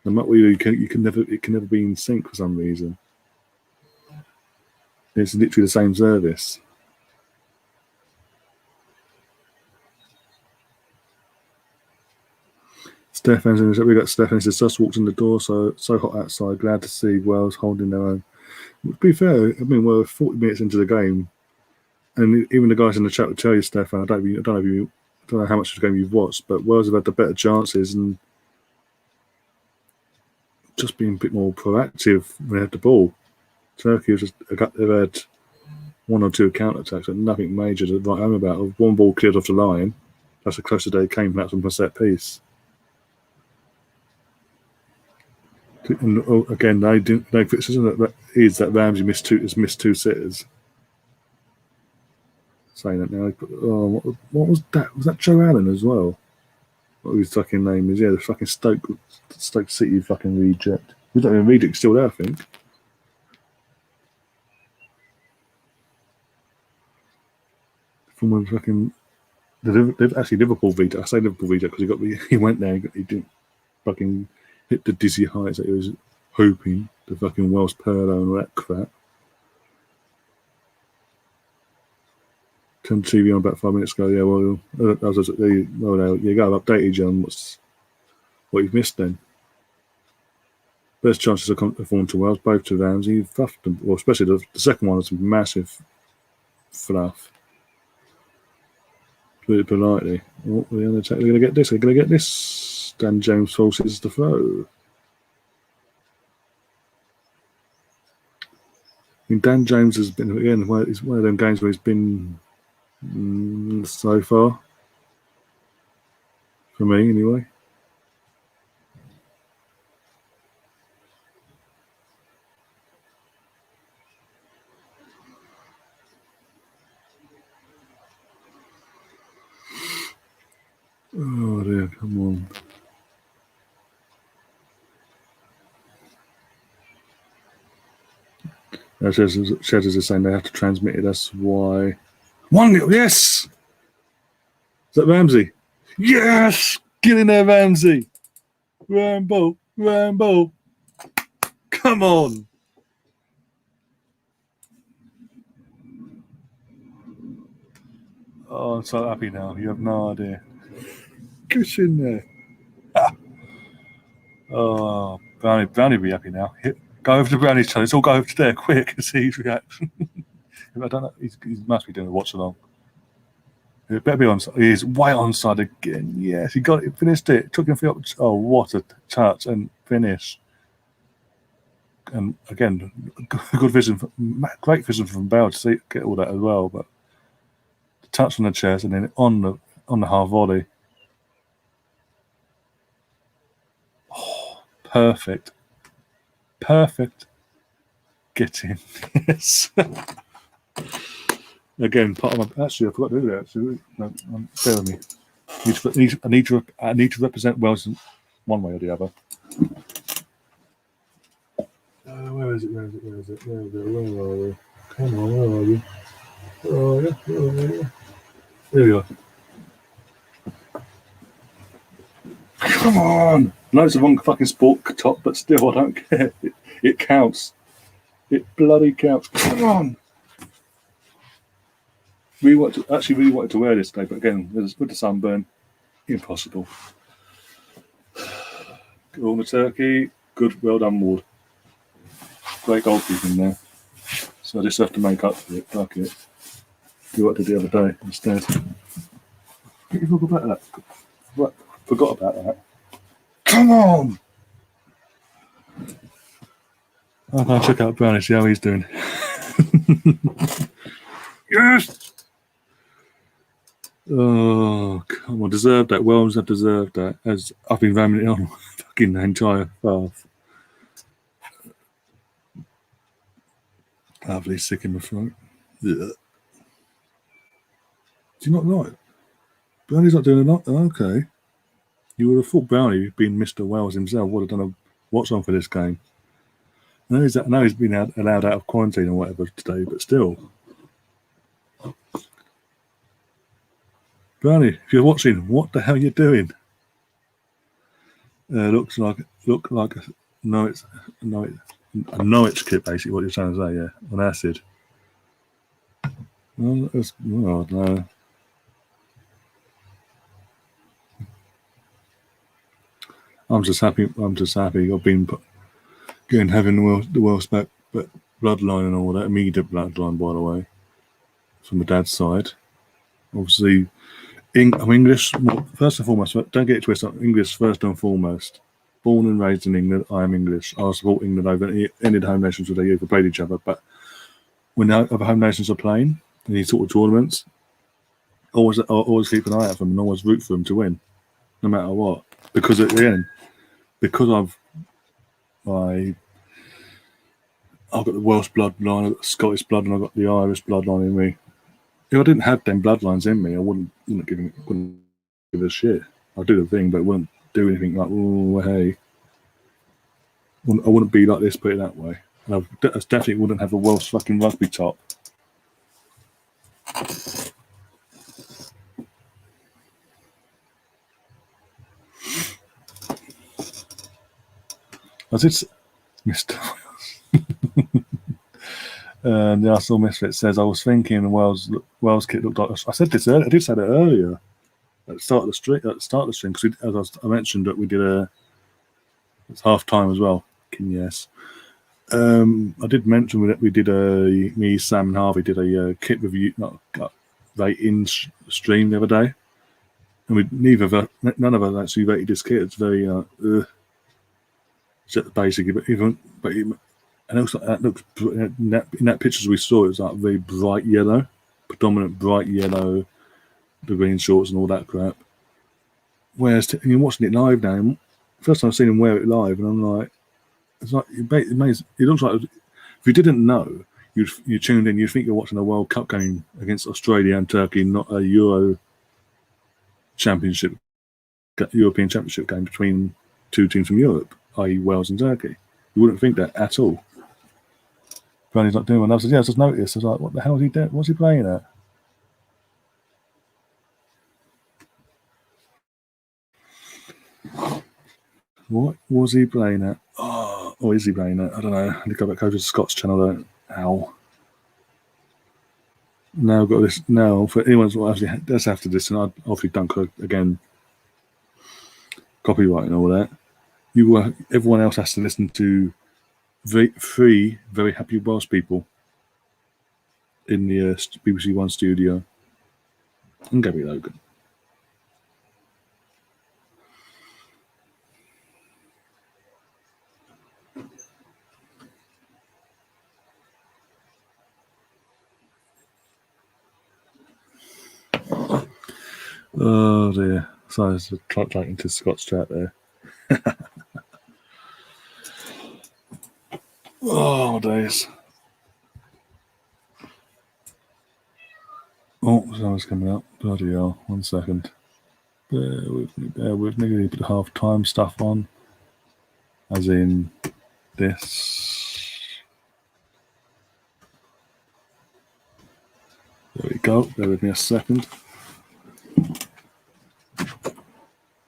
No matter what you do, it can never be in sync for some reason. It's literally the same service. We got Stefan says just walked in the door, so hot outside. Glad to see Wales holding their own. To be fair, I mean we're 40 minutes into the game, and even the guys in the chat will tell you, Stefan. I don't know how much of the game you've watched, but Wales have had the better chances and just being a bit more proactive when they had the ball. Turkey they've had 1 or 2 counter attacks, but nothing major to write home about. One ball cleared off the line. That's the closest they came. That's from a set piece. And again, they criticism that Ramsey missed 2 sitters. saying that now. What was that? Was that Joe Allen as well? What his fucking name is? Yeah, the fucking Stoke City fucking reject. We don't even reject, still there, I think. From when fucking actually Liverpool reject. I say Liverpool reject because he went there. He didn't fucking hit the dizzy heights that he was hoping. The fucking Welsh Perlo and all that crap. Turned TV on about 5 minutes ago. Yeah, well, you go. I've updated you on what you've missed then. Best chances of performing to Wales, both to Ramsey. Fluffed them, well, especially the second one was massive fluff. Put it politely. Oh, they're going to get this. They're going to get this. Dan James forces the throw. I mean, Dan James has been, again, it's one of them games where he's been so far. For me, anyway. Oh dear, come on. Shadows is saying they have to transmit it, that's why. 1-0, yes! Is that Ramsey? Yes! Get in there, Ramsey! Rambo! Come on! Oh, I'm so happy now. You have no idea. Get in there. Oh, Brownie will be happy now. Go over to Brownie's channel. Let's all go over to there quick and see his reaction. I don't know. He must be doing a watch along. It better be on. He's way onside again. Yes, he got it. Finished it. Took him for the. Oh, what a touch and finish. And again, good vision. Great vision from Bale to get all that as well. But the touch on the chest and then on the half volley. Oh, perfect. Get in. Yes. Again, part of my. Actually, I forgot to do that. Actually, no, bear with me. I need to represent Wales in one way or the other. Where is it? Where are we? Come on, where are we? Oh, yeah. There we are. Come on! No, it's the wrong fucking sport top, but still, I don't care. It counts. It bloody counts. Come on! Really wanted to wear this today, but again, with the sunburn, impossible. Good on the turkey. Good, well done, Ward. Great goalkeeping there. So I just have to make up for it. Fuck it. Do what I did the other day instead. You forgot about that. What? Forgot about that. Come on! I'll go and check out Brownie, see how he's doing. Yes! Oh, come on. Deserved that. Wales have deserved that. As I've been ramming it on fucking the entire path. Lovely, sick in my throat. Yeah. Do you not like it? Brownie's not doing it. Okay. You would have thought Brownie, being Mr. Wales himself, would have done a watch on for this game. I know he's been allowed out of quarantine or whatever today, but still. Brownie, if you're watching, what the hell are you doing? Look like a Norwich kit, basically, what you're trying to say, yeah, on acid. Well, no. I'm just happy. I've been having the Welsh back, but bloodline and all that. Immediate bloodline, by the way, from the dad's side. Obviously, I'm English. First and foremost, don't get it twisted. I'm English first and foremost. Born and raised in England, I am English. I support England over any of the home nations where they either played each other. But when the other home nations are playing in these sort of tournaments, always keep an eye out for them and always root for them to win, no matter what. Because at the end, I've got the Welsh bloodline, I've got the Scottish bloodline, I've got the Irish bloodline in me. if I didn't have them bloodlines in me, I wouldn't give a shit. I'd do the thing, but I wouldn't do anything like, oh, hey. I wouldn't be like this, put it that way. And I definitely wouldn't have a Welsh fucking rugby top. I did, Mr. The Arsenal Misfit says, I was thinking the Wales kit looked like. I said this earlier. I did say that earlier at the start of the stream. Because I mentioned that we did it's half time as well. Yes. I did mention that we did me, Sam, and Harvey did a kit review, rating stream the other day, and none of us actually rated this kit. It's very basic, and also that looks in that pictures we saw. It was like very bright yellow, predominant bright yellow, the green shorts and all that crap. Whereas you're watching it live now. First time I've seen him wear it live, and I'm like, it's like it looks like if you didn't know, you tuned in, you think you're watching a World Cup game against Australia and Turkey, not a European Championship game between two teams from Europe, i.e. Wales and Turkey. You wouldn't think that at all. Granny's not doing one. I said, yeah, I just noticed. I was like, what the hell is he doing? What's he playing at? What was he playing at? Oh, or is he playing at? I don't know. I need to go back over to Scott's channel. Ow. Now I've got this. Now, for anyone who actually does have to listen, I'd obviously dunk again. Copyright and all that. Everyone else has to listen to three very happy Welsh people in the BBC One studio, and Gabby Logan. Oh dear. Sorry, there's a clock light into Scott's chat there. Oh, days. Oh, someone's coming up. Bloody hell. 1 second. Bear with me. We put the half-time stuff on. As in this. There we go. Bear with me a second.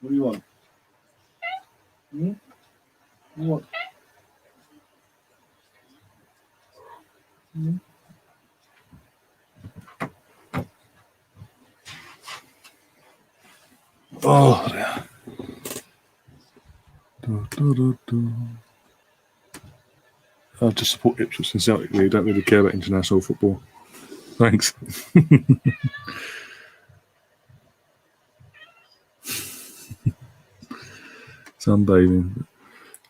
What do you want? What do you want? Oh, dear. I just support Ipswich and Celtic. We don't really care about international football. Thanks. Sunbathing.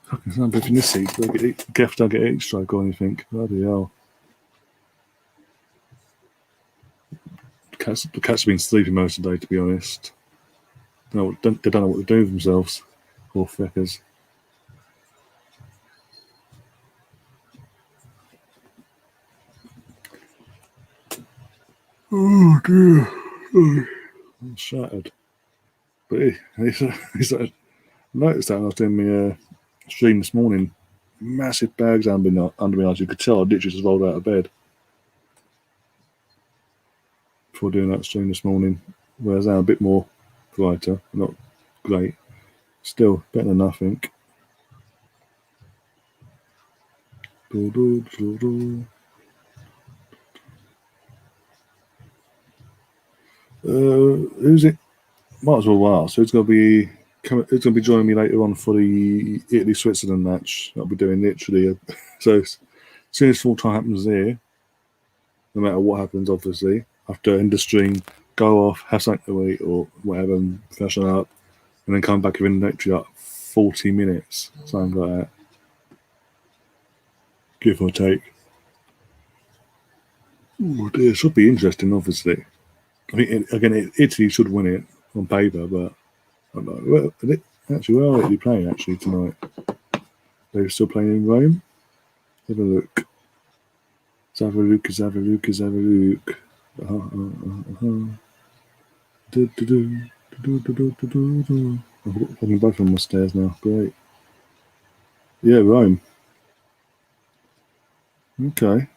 Fucking sunbathing this seat. Geff don't get heat stroke or anything. Bloody hell. The cats have been sleeping most of the day, to be honest. They don't know what to do with themselves. Poor feckers. Oh dear. Oh, I'm shattered. But he's noticed that when I was doing my stream this morning. Massive bags under my eyes. You could tell I literally just rolled out of bed before doing that stream this morning. Whereas now a bit more brighter. Not great. Still better than nothing. Who's it? Might as well ask. Who's going to be joining me later on for the Italy-Switzerland match? I'll be doing literally. So as soon as full time happens there, no matter what happens, obviously, after end the stream, go off, have something to eat or whatever, and freshen up, and then come back within literally like 40 minutes, something like that. Give or take. Ooh, it should be interesting, obviously. I think, Italy should win it on paper, but I don't know. Where are they playing actually tonight? They're still playing in Rome? Have a look. Let's have a look. Fucking both on my stairs now. Great. Yeah, Rome. Okay.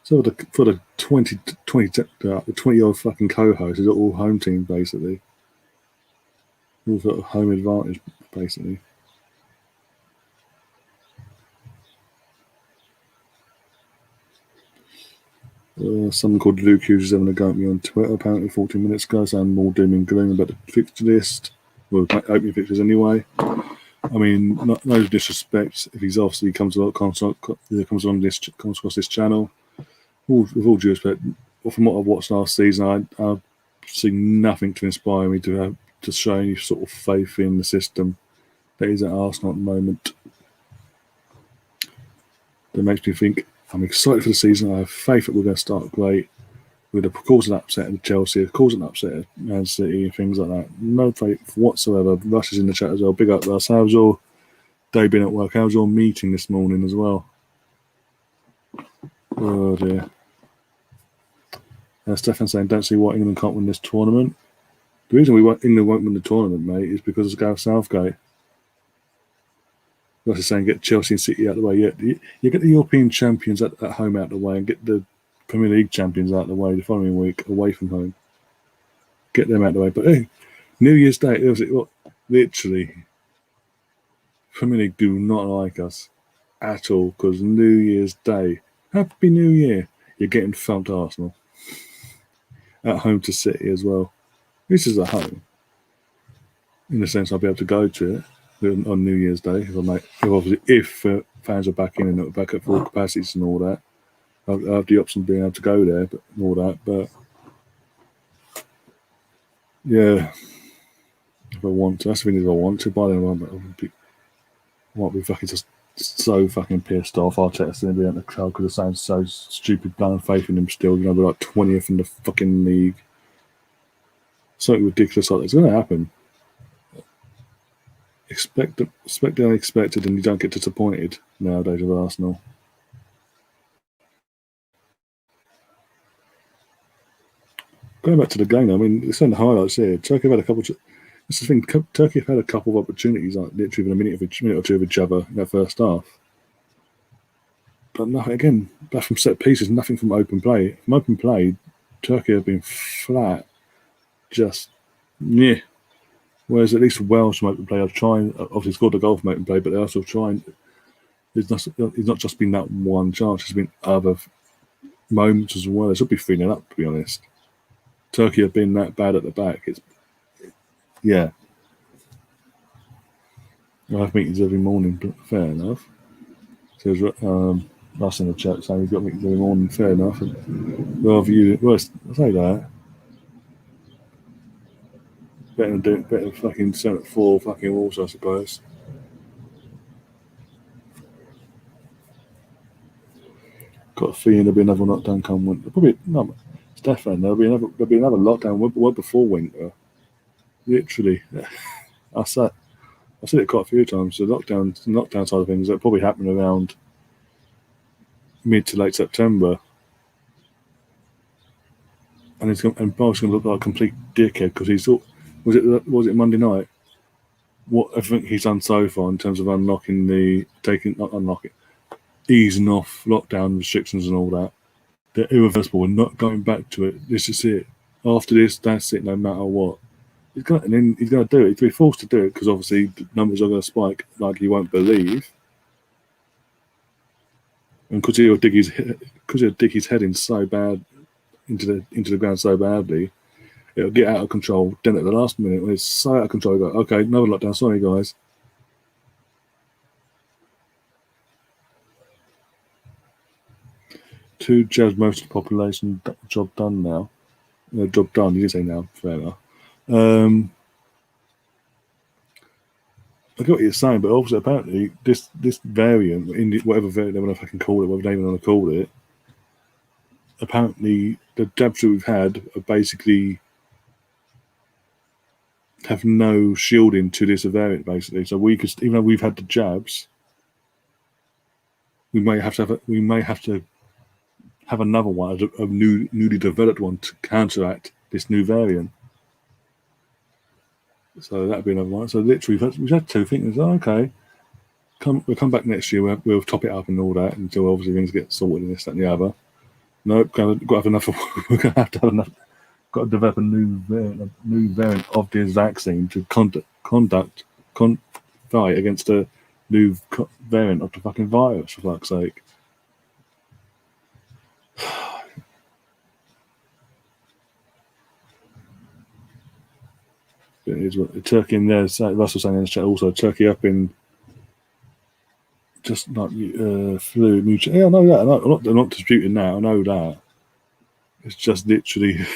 So for the 20-year-old fucking co-host, is it all home team basically? All sort of home advantage basically. Someone called Luke Hughes is having a go at me on Twitter apparently 14 minutes ago, saying more doom and gloom about the fixture list. Well, opening fixtures anyway. I mean, no disrespect if he's obviously comes across this channel. With all due respect, from what I've watched last season, I've seen nothing to inspire me to show any sort of faith in the system that is at Arsenal at the moment. That makes me think I'm excited for the season. I have faith that we're going to start great. We're going to cause an upset at Chelsea, cause an upset at Man City, and things like that. No faith whatsoever. Rush is in the chat as well. Big up, Russ. How's your day been at work? How's your meeting this morning as well? Oh dear. Stefan saying, don't see why England can't win this tournament. The reason England won't win the tournament, mate, is because of Gareth Southgate. Russ is saying, get Chelsea and City out of the way. Yeah, you get the European champions at home out of the way and get the Premier League champions out of the way the following week away from home. Get them out of the way. But hey, New Year's Day, literally, Premier League do not like us at all because New Year's Day, Happy New Year, you're getting thumped Arsenal. At home to City as well. This is at home. In the sense I'll be able to go to it on New Year's Day if fans are back in and back at full capacities and all that. I have the option of being able to go there, but all that. But yeah, if I want to, that's the thing. If I want to, by then I won't be fucking just so fucking pissed off. Arteta's going to be at the crowd because it sounds so stupid. Blind faith in him still. We're like 20th in the fucking league. Something ridiculous like that's going to happen. Expect the unexpected, and you don't get disappointed nowadays with Arsenal. Going back to the game, I mean, it's on the highlights here. Turkey have had a couple. That's the thing. Turkey have had a couple of opportunities, like literally within a minute or two of each other in their first half. But nothing again. Back from set pieces, nothing from open play. From open play, Turkey have been flat. Just yeah. Whereas at least Wales from open play are trying. Obviously scored a goal from open play, but they're also trying. It's not just been that one chance. There's been other moments as well. They should be 3-0 up, to be honest. Turkey have been that bad at the back. Yeah. I have meetings every morning, but fair enough. So last in the chat saying we've got meetings every morning, fair enough. Well, I say that. Better than fucking 7 at 4 fucking Wolves, I suppose. Got a feeling there'll be another lockdown come winter. Probably no, Stefan. There'll be another lockdown well before winter. Literally, I've said it quite a few times. The lockdown side of things that probably happen around mid to late September, and Bob's going to look like a complete dickhead because he thought was it Monday night? What everything he's done so far in terms of easing off lockdown restrictions and all that. They're irreversible. We're not going back to it. This is it. After this, that's it. No matter what, he's going to do it. He's going to be forced to do it because obviously the numbers are going to spike like he won't believe. And because he'll dig his head in so bad into the ground so badly, it'll get out of control. Then at the last minute, when it's so out of control, you go, okay, another lockdown. Sorry, guys. To judge most of the population, job done now. Job done. You didn't say now. Fair enough. I get what you're saying, but also apparently this variant, whatever variant they want to fucking call it, whatever they want to call it, apparently the jabs that we've had are basically have no shielding to this variant, basically. So we could, even though we've had the jabs, we may have to have another one, a newly developed one to counteract this new variant. So that'd be another one. So literally, we've had two things. Oh, okay, we'll come back next year. We'll top it up and all that until obviously things get sorted and this, that, and the other. Nope, got to have enough. We're going to have enough. Got to develop a new variant of this vaccine to fight against a new variant of the fucking virus. For fuck's sake. It is what Turkey in there. Russell saying in the chat also Turkey up in just like flu mutation. Yeah, I know that. I'm not disputing that. I know that. It's just literally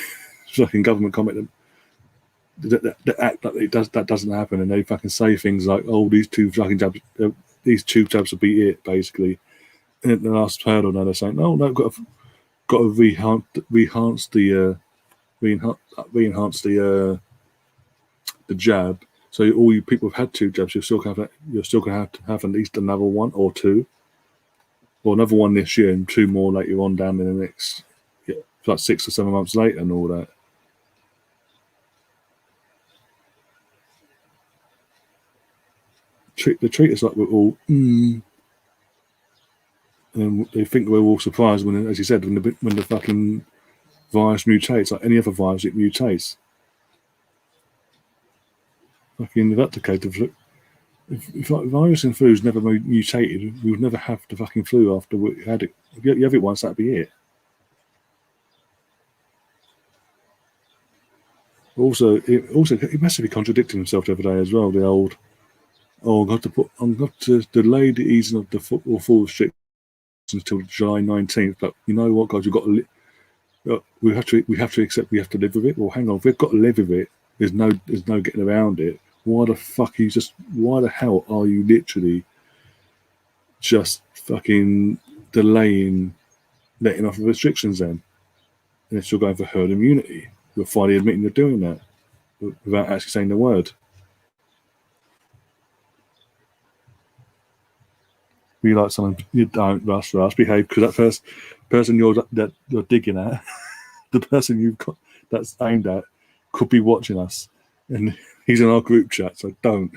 fucking government comment that act like that doesn't happen, and they fucking say things like, "Oh, these two jabs will be it," basically. And at the last hurdle, now they're saying, "No, got to reenhance the jab. So all you people have had two jabs, you're still going to have at least another one or two, or another one this year and two more later on down in the next, like 6 or 7 months later and all that." They treat us like we're all, and they think we're all surprised when, as you said, when the fucking virus mutates, like any other virus, it mutates. Fucking, if that's the case, if virus and flu's never mutated, we would never have the fucking flu after we had it. If you have it once, that'd be it. Also, he massively contradicted himself the other day as well. The old, I'm going to delay the easing of the football full restrictions until July 19th. But you know what, guys, we have to accept we have to live with it. Well, hang on, if we've got to live with it, there's no getting around it. Why the hell are you literally just fucking delaying letting off the restrictions then? Unless you're going for herd immunity. You're finally admitting you're doing that without actually saying the word. Be like someone, you don't, Russ, behave, because that first person you're digging at, the person you've got that's aimed at, could be watching us, and he's in our group chat, so don't.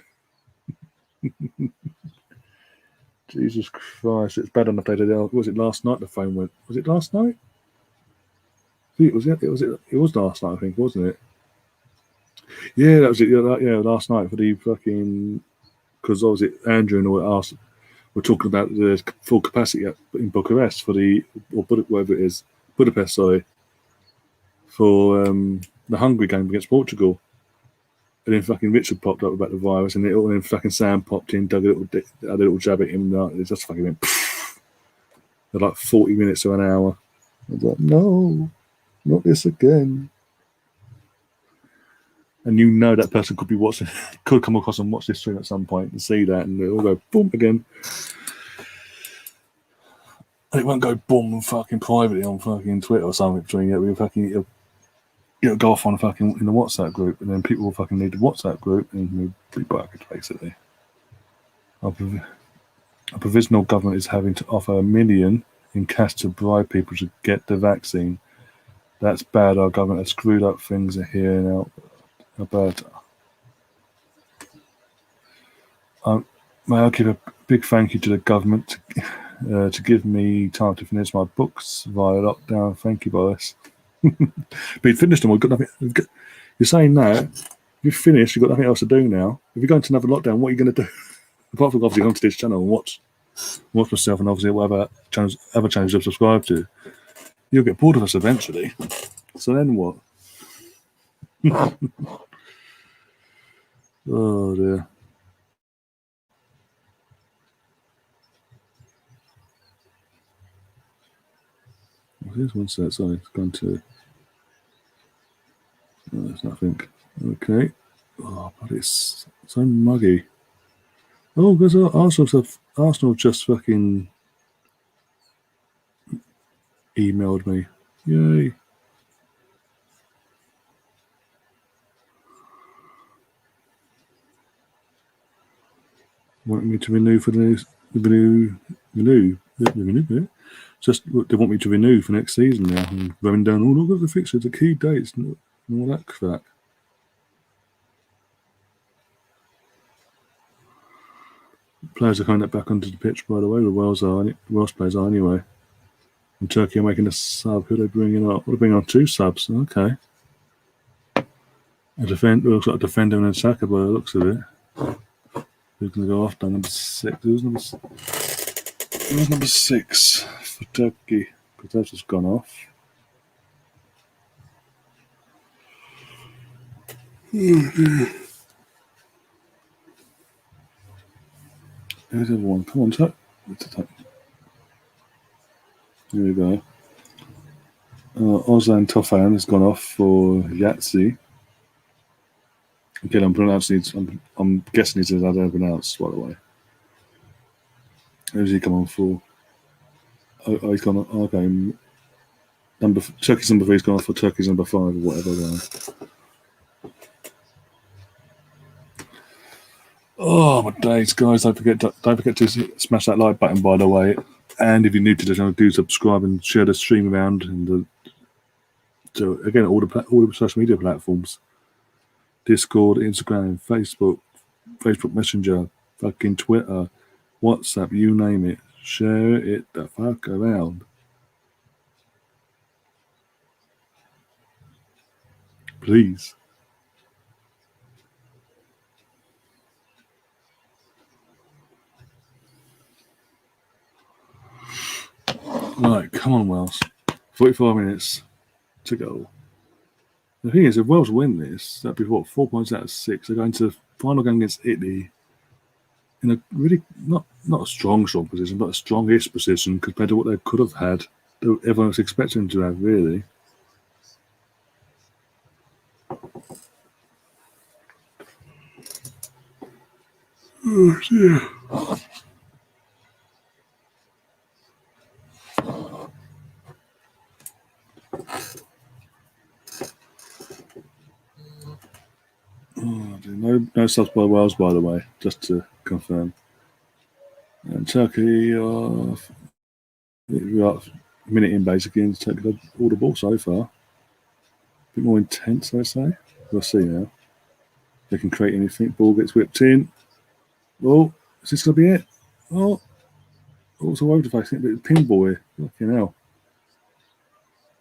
Jesus Christ, it's bad enough they did. Was it last night the phone went? Was it last night? It was last night, I think, wasn't it? Yeah, that was it. Yeah, last night for the fucking, because obviously Andrew and all asked. We're talking about the full capacity in Bucharest whatever it is, Budapest, sorry, for the Hungary game against Portugal. And then fucking Richard popped up about the virus, and then fucking Sam popped in, had a little jab at him, and it just fucking went for like 40 minutes to an hour. I was like, no, not this again. And you know that person could be watching, could come across and watch this stream at some point and see that, and it'll go boom again. And it won't go boom fucking privately on fucking Twitter or something between it. We fucking it'll go off on fucking in the WhatsApp group, and then people will fucking need the WhatsApp group and we'll be bugged basically. A provisional government is having to offer $1 million in cash to bribe people to get the vaccine. That's bad. Our government has screwed up things here in Alberta. May I give a big thank you to the government to give me time to finish my books via lockdown. Thank you, Boris. But you finished them. We've got nothing. You're saying that you've finished. You've got nothing else to do now. If you go into another lockdown, what are you going to do? Apart from obviously come to this channel and watch myself and obviously whatever other channels you've subscribed to, you'll get bored of us eventually. So then what? Oh dear. Here's one set. Sorry, it's gone to. No, there's nothing. Okay. Oh, but it's so muggy. Oh, because Arsenal just fucking emailed me. Yay. Wanting me to renew for the new. Just they want me to renew for next season now. And running down all of the fixtures, the key dates, and all that crap. Players are coming back onto the pitch, by the way. The Welsh players are anyway. And Turkey are making a sub. Who are they bringing up? They're bringing on 2 subs. Okay. Looks like a defender and an attacker by the looks of it. Who's going to go after number 6? Who's number 6 for Turkey? Because that's just gone off. Who's the other one? Come on, Turk. Here we go. Ozan Tofan has gone off for Yahtzee. Again, I'm guessing he says I don't pronounce, by the way. Who's he come on for? Oh, he's gone. Okay, Turkey's number 3's gone off for Turkey's number 5 or whatever. Oh my days, guys! Don't forget to smash that like button, by the way. And if you're new to the channel, do subscribe and share the stream around. And so again, all the social media platforms: Discord, Instagram, Facebook Messenger, fucking Twitter, WhatsApp, you name it. Share it the fuck around. Please. Right, come on, Wales. 45 minutes to go. The thing is, if Wales win this, that'd be 4 points out of 6. They're going to the final game against Italy in a really not a strong position, but a strongish position compared to what they could have had. Everyone was expecting them to have, really. Oh dear. Oh dear. No subs by Wales, by the way, just to confirm. And Turkey are a minute in basically, and Turkey got all the ball so far. A bit more intense, I say. We'll see now. They can create anything. Ball gets whipped in. Oh, is this going to be it? Oh, it's all over the place. A bit of pinball here. Fucking hell.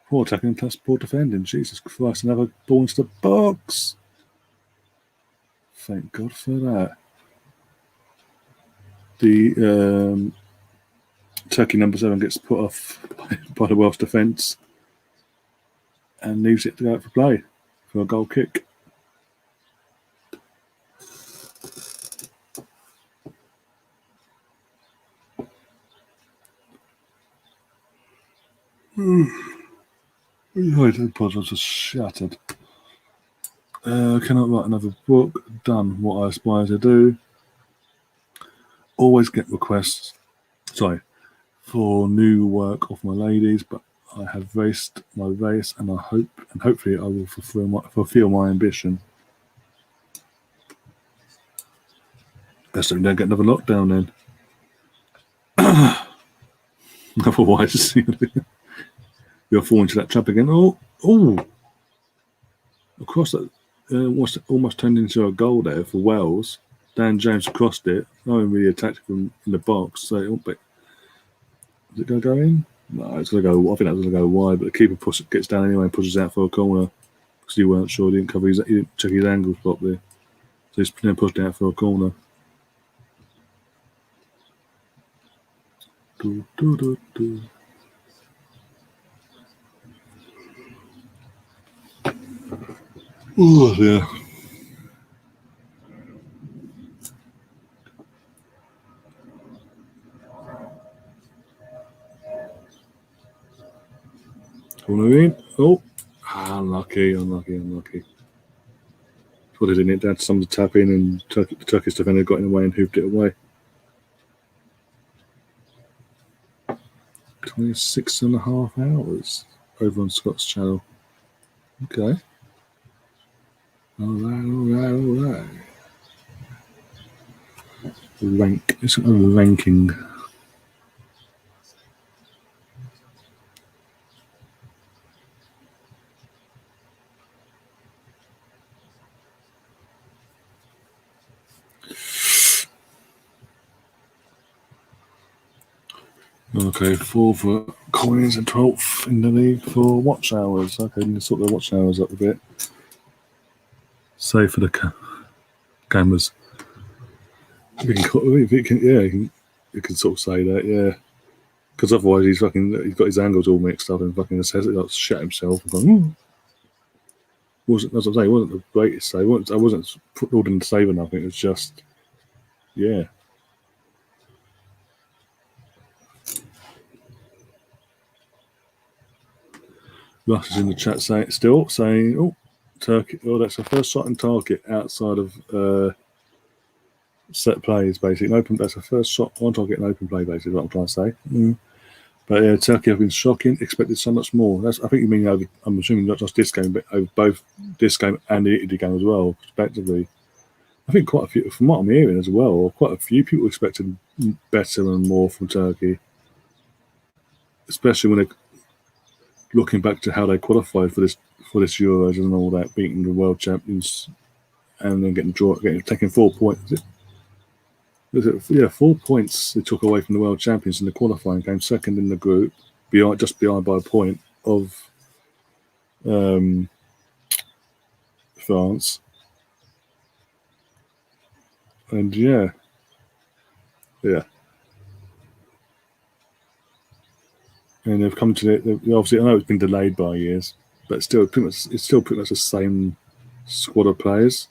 Poor attacking plus poor defending. Jesus Christ, another ball into the box. Thank God for that. The Turkey number 7 gets put off by the Welsh defence and leaves it to go out for play for a goal kick. The puzzles are shattered. Cannot write another book. Done what I aspire to do. Always get requests. For new work of my ladies, but I have raced my race, and hopefully I will fulfill my ambition. Best that we don't get another lockdown then. Otherwise, you'll fall into that trap again. Oh! Across that, almost turned into a goal there for Wales. Dan James crossed it. No one really attacked from in the box. So, is it going to go in? No, it's going to go. I think that's going to go wide. But the keeper gets down anyway and pushes out for a corner because he weren't sure. He didn't check his angles properly. So he's then pushed out for a corner. Oh yeah. Corner in. Oh, unlucky. What did it? Had someone to tap in, and the Turkish defender got in the way and hoofed it away. 26.5 hours over on Scott's channel. Okay. All right. It's a ranking. Okay, 4th for Collins and 12th in the league for watch hours. Okay, let's sort the watch hours up a bit. Say for the cameras. You can sort of say that, yeah. Because otherwise he's got his angles all mixed up and fucking says it like shit himself. And going, wasn't, as I say, it wasn't the greatest save. I wasn't ordering the save or nothing. It was just, yeah. Russ is in the chat saying, oh, Turkey. Oh, that's the first shot on target outside of set plays, basically. That's the first shot on target in open play, basically. What I'm trying to say. But yeah, Turkey have been shocking. Expected so much more. I think you mean over. I'm assuming not just this game, but over both this game and the Italy game as well, respectively. I think quite a few, from what I'm hearing as well, quite a few people expected better and more from Turkey, especially when they're looking back to how they qualified for this Euros and all that, beating the world champions and then taking 4 points. Was it 4 points they took away from the world champions in the qualifying game, second in the group, just behind by a point of France. And yeah. And they've come to it. Obviously, I know it's been delayed by years, but it's still pretty much the same squad of players,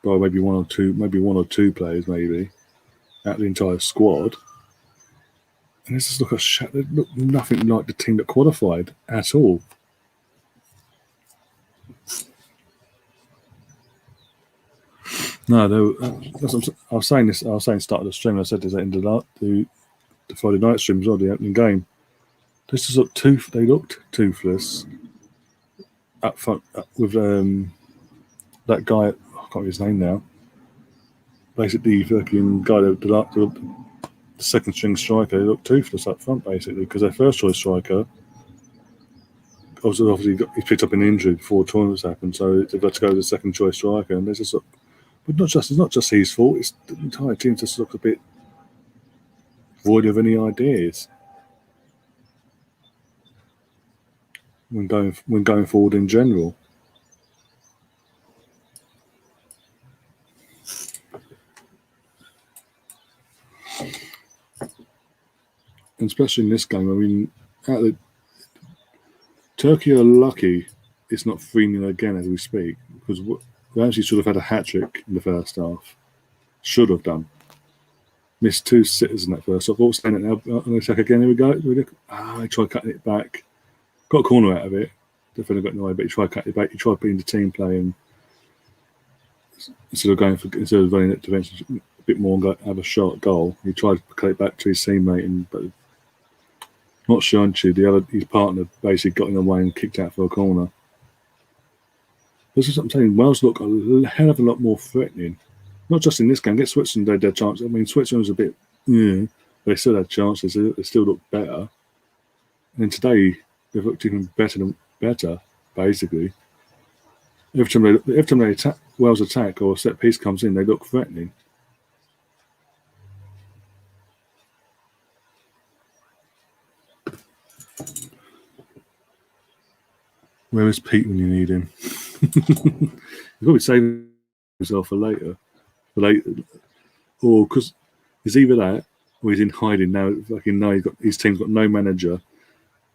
by maybe one or two players, maybe out of the entire squad. And this just look nothing like the team that qualified at all. No, I was saying start of the stream. I said this at the Friday night stream as well, the opening game. They looked toothless up front with that guy. I can't remember his name now. Basically, fucking guy the second string striker, they looked toothless up front, basically, because their first choice striker obviously he picked up an injury before the tournaments happened, so they've got to go to the second choice striker, and there's but it's not just his fault. It's the entire team just looks a bit void of any ideas when going forward in general. And especially in this game, I mean, Turkey are lucky it's not 3-0 again as we speak, because we actually should have had a hat-trick in the first half. Should have done. Missed 2 sitters in that first half. What was saying it now? I'm going to check again. Here we go. I tried cutting it back. Got a corner out of it. Definitely got in the way, but he tried cutting it back. He tried being the team play and instead of running it to a bit more and have a shot at goal, he tried to cut it back to his teammate, but not Shunchi, his partner basically got in the way and kicked out for a corner. This is what I'm saying. Wales look a hell of a lot more threatening. Not just in this game. Get Switzerland, they had their chance. I mean, Switzerland was a bit, but they still had chances. They still looked better. And then today, they've looked even better, basically. Every time they attack, Wales attack or a set piece comes in, they look threatening. Where is Pete when you need him? He's probably saving himself for later. Or because it's either that or he's in hiding now. Fucking no, his team's got no manager,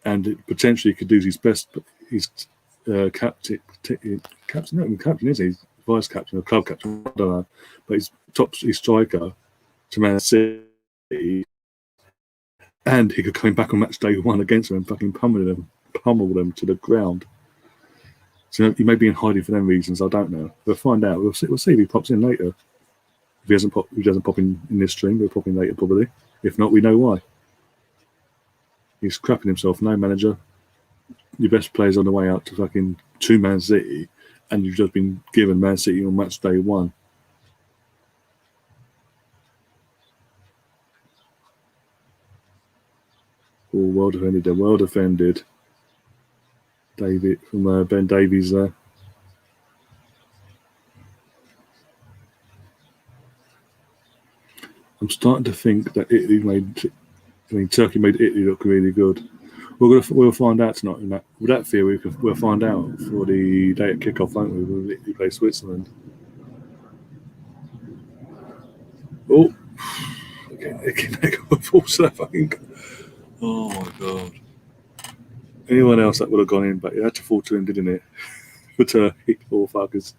and it potentially could do his best. But he's captain, not even captain, is he? He's vice captain or club captain, I don't know. But he's striker to Man City, and he could come back on match day 1 against them and fucking pummel them to the ground. So he may be in hiding for them reasons. I don't know. We'll find out. We'll see if he pops in later. If he doesn't pop in this stream, he'll pop in later probably. If not, we know why. He's crapping himself. No manager. Your best player's on the way out to Man City, and you've just been given Man City on match day 1. Oh, well defended. Well defended. David from Ben Davies there. I'm starting to think that Italy made I mean, Turkey made Italy look really good. We'll find out tonight. With that theory, we'll find out for the day at kickoff, won't we? We'll Italy play Switzerland. Oh, okay, fucking. Oh my god! Anyone else that would have gone in, but it had to fall to him, didn't it? For Turkey, poor fuckers.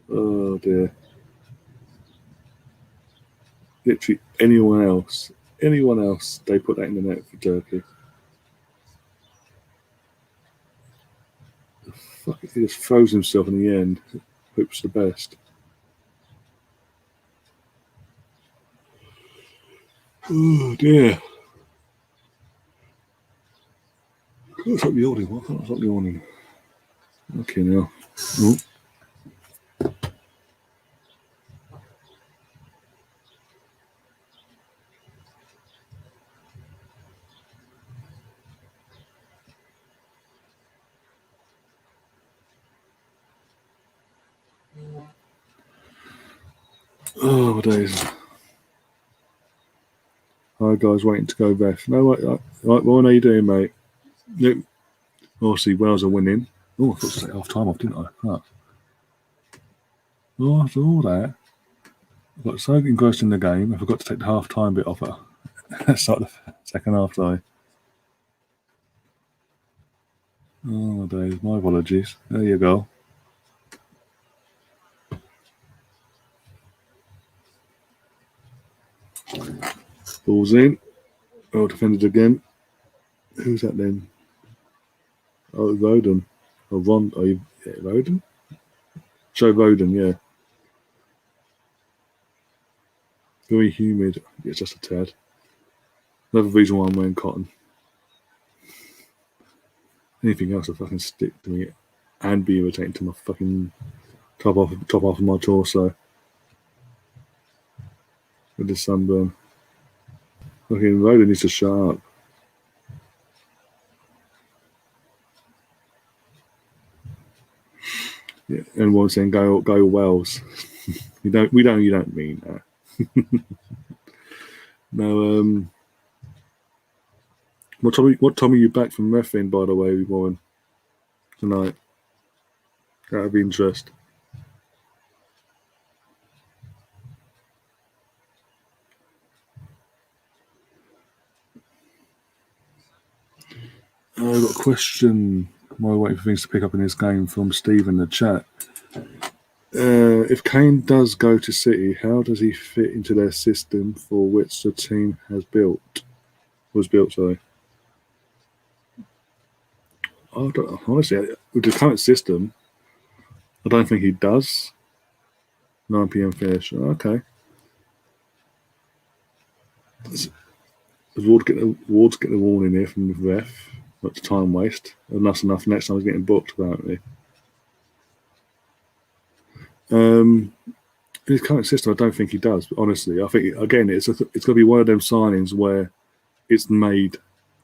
Oh dear. Literally anyone else, they put that in the net for Turkey. Fuck it, he just throws himself in the end. Hopes the best. Oh dear. Can't stop yawning. Why can't I stop yawning? Okay now. Oh days. Hi guys, waiting to go Beth. No, wait, right, what are you doing, mate? Yep. Obviously, Wales are winning. Oh, I thought to take half time off, didn't I? Right. Oh, after all that, I got so engrossed in the game, I forgot to take the half time bit off her. That's like the second half time. Oh days, my apologies. There you go. Ball's in. Well defended again. Who's that then? Oh, Roden. Oh, Ron. Are you Roden? Joe Roden, yeah. Very humid. It's just a tad. Another reason why I'm wearing cotton. Anything else will fucking stick to me and be irritating to my fucking top off of my torso. With the sunburn. Fucking Roden needs to shut up. Yeah, and one saying go Wells. You don't mean that. No, what time are you back from refereeing, by the way, Warren? Tonight. Out of interest. I've got a question while waiting for things to pick up in this game from Steve in the chat. If Kane does go to City, how does he fit into their system for which the team was built, sorry. Honestly, with the current system, I don't think he does. 9 p.m. finish. Okay. Does Ward get the warning here from the ref? Not time waste. And that's enough. Next time he's getting booked, apparently. His current system, I don't think he does. But honestly, I think again, it's going to be one of them signings where it's made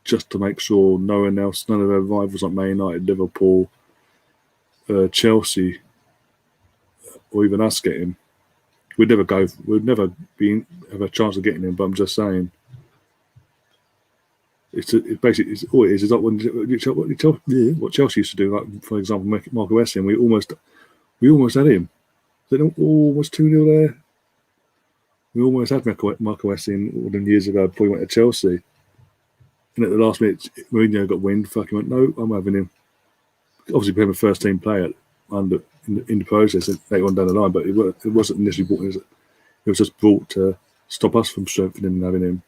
just to make sure none of their rivals like Man United, Liverpool, Chelsea, or even us get him. We'd never have a chance of getting him. But I'm just saying, it's all it is. It's like what Chelsea used to do. Like for example, Marco Essien, we almost had him. They don't almost 2-0 there. We almost had Marco Essien all them years ago before he went to Chelsea. And at the last minute, Mourinho got wind. Fucking went, no, I'm having him. Obviously, became a first team player in the process later on down the line, but it wasn't initially brought. It was just brought to stop us from strengthening and having him.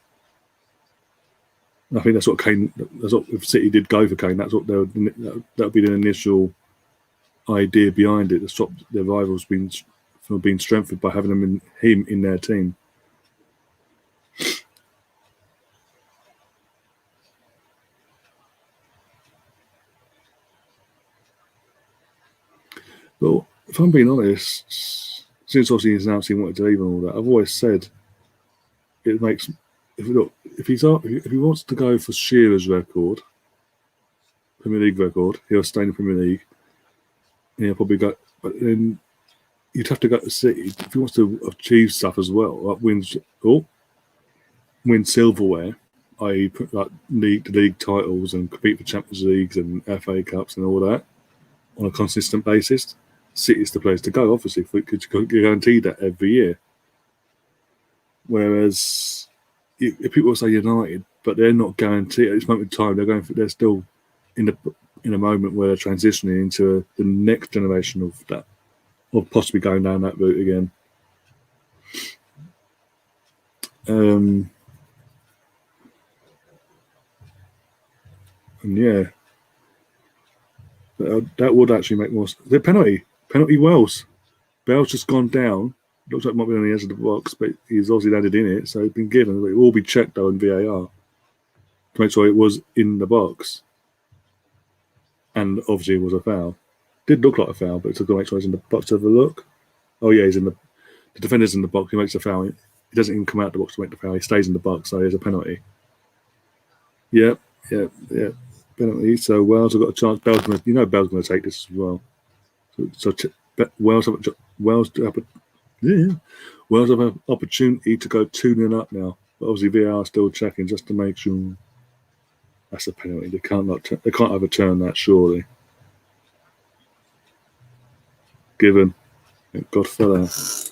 And I think that's what Kane. That's what if City did go for Kane. That's what that would be the initial idea behind it to stop their rivals from being strengthened by having him in their team. Well, if I'm being honest, since obviously he's announced he wanted to leave and all that, I've always said it makes if he wants to go for Shearer's record, Premier League record, he'll stay in the Premier League. And he'll probably go, but then you'd have to go to City if he wants to achieve stuff as well, like wins. Oh, win silverware, i.e., like league titles and compete for Champions Leagues and FA Cups and all that on a consistent basis, City's the place to go. Obviously, because you guarantee that every year. Whereas if people say United, but they're not guaranteed at this moment in time. They're still in a moment where they're transitioning into the next generation of that, or possibly going down that route again. And yeah, that would actually make more sense. The penalty Wells. Bell's just gone down. Looks like it might be on the edge of the box, but he's obviously landed in it, so it's been given. It will be checked though in VAR to make sure it was in the box. And obviously it was a foul. Did look like a foul, but it's got to make sure he's in the box to have a look. Oh yeah, he's in the defender's in the box. He makes a foul. He doesn't even come out the box to make the foul. He stays in the box, so there's a penalty. Yep. Penalty. So Wells have got a chance. Bell's going to take this as well. So Wells have an opportunity to go 2-0 up now. But obviously VAR still checking just to make sure that's a penalty. They can't overturn that, surely. Given. Thank God for that.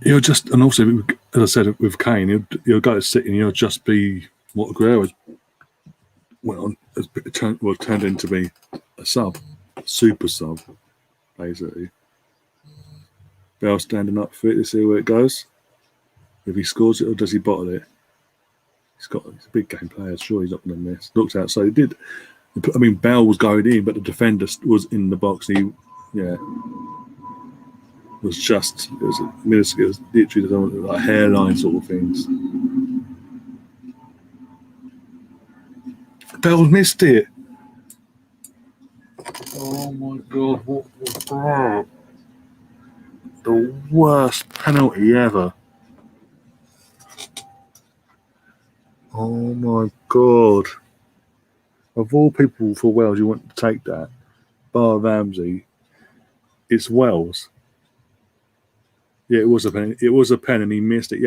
He'll just, and also, as I said, with Kane, he'll go to City and he'll just be what Aguero turned into be a super sub, basically. Bell standing up for it to see where it goes. If he scores it or does he bottle it? He's a big game player. Sure, he's not going to miss. Looks out. So he did. I mean, Bell was going in, but the defender was in the box. It was literally like hairline sort of things. Bell missed it. Oh my God, what was that? The worst penalty ever. Oh my God. Of all people for Wales, you want to take that, bar Ramsey, it's Wales. Yeah, it was a pen. It was a pen, and he missed it.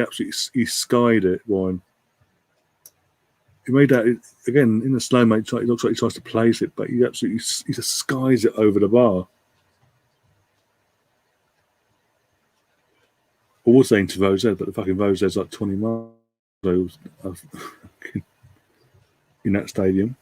He skied it, Ryan. He made that again in the slow mo. It looks like he tries to place it, but he just skies it over the bar. I was saying to Rose, but the fucking Rose's like 20 miles in that stadium.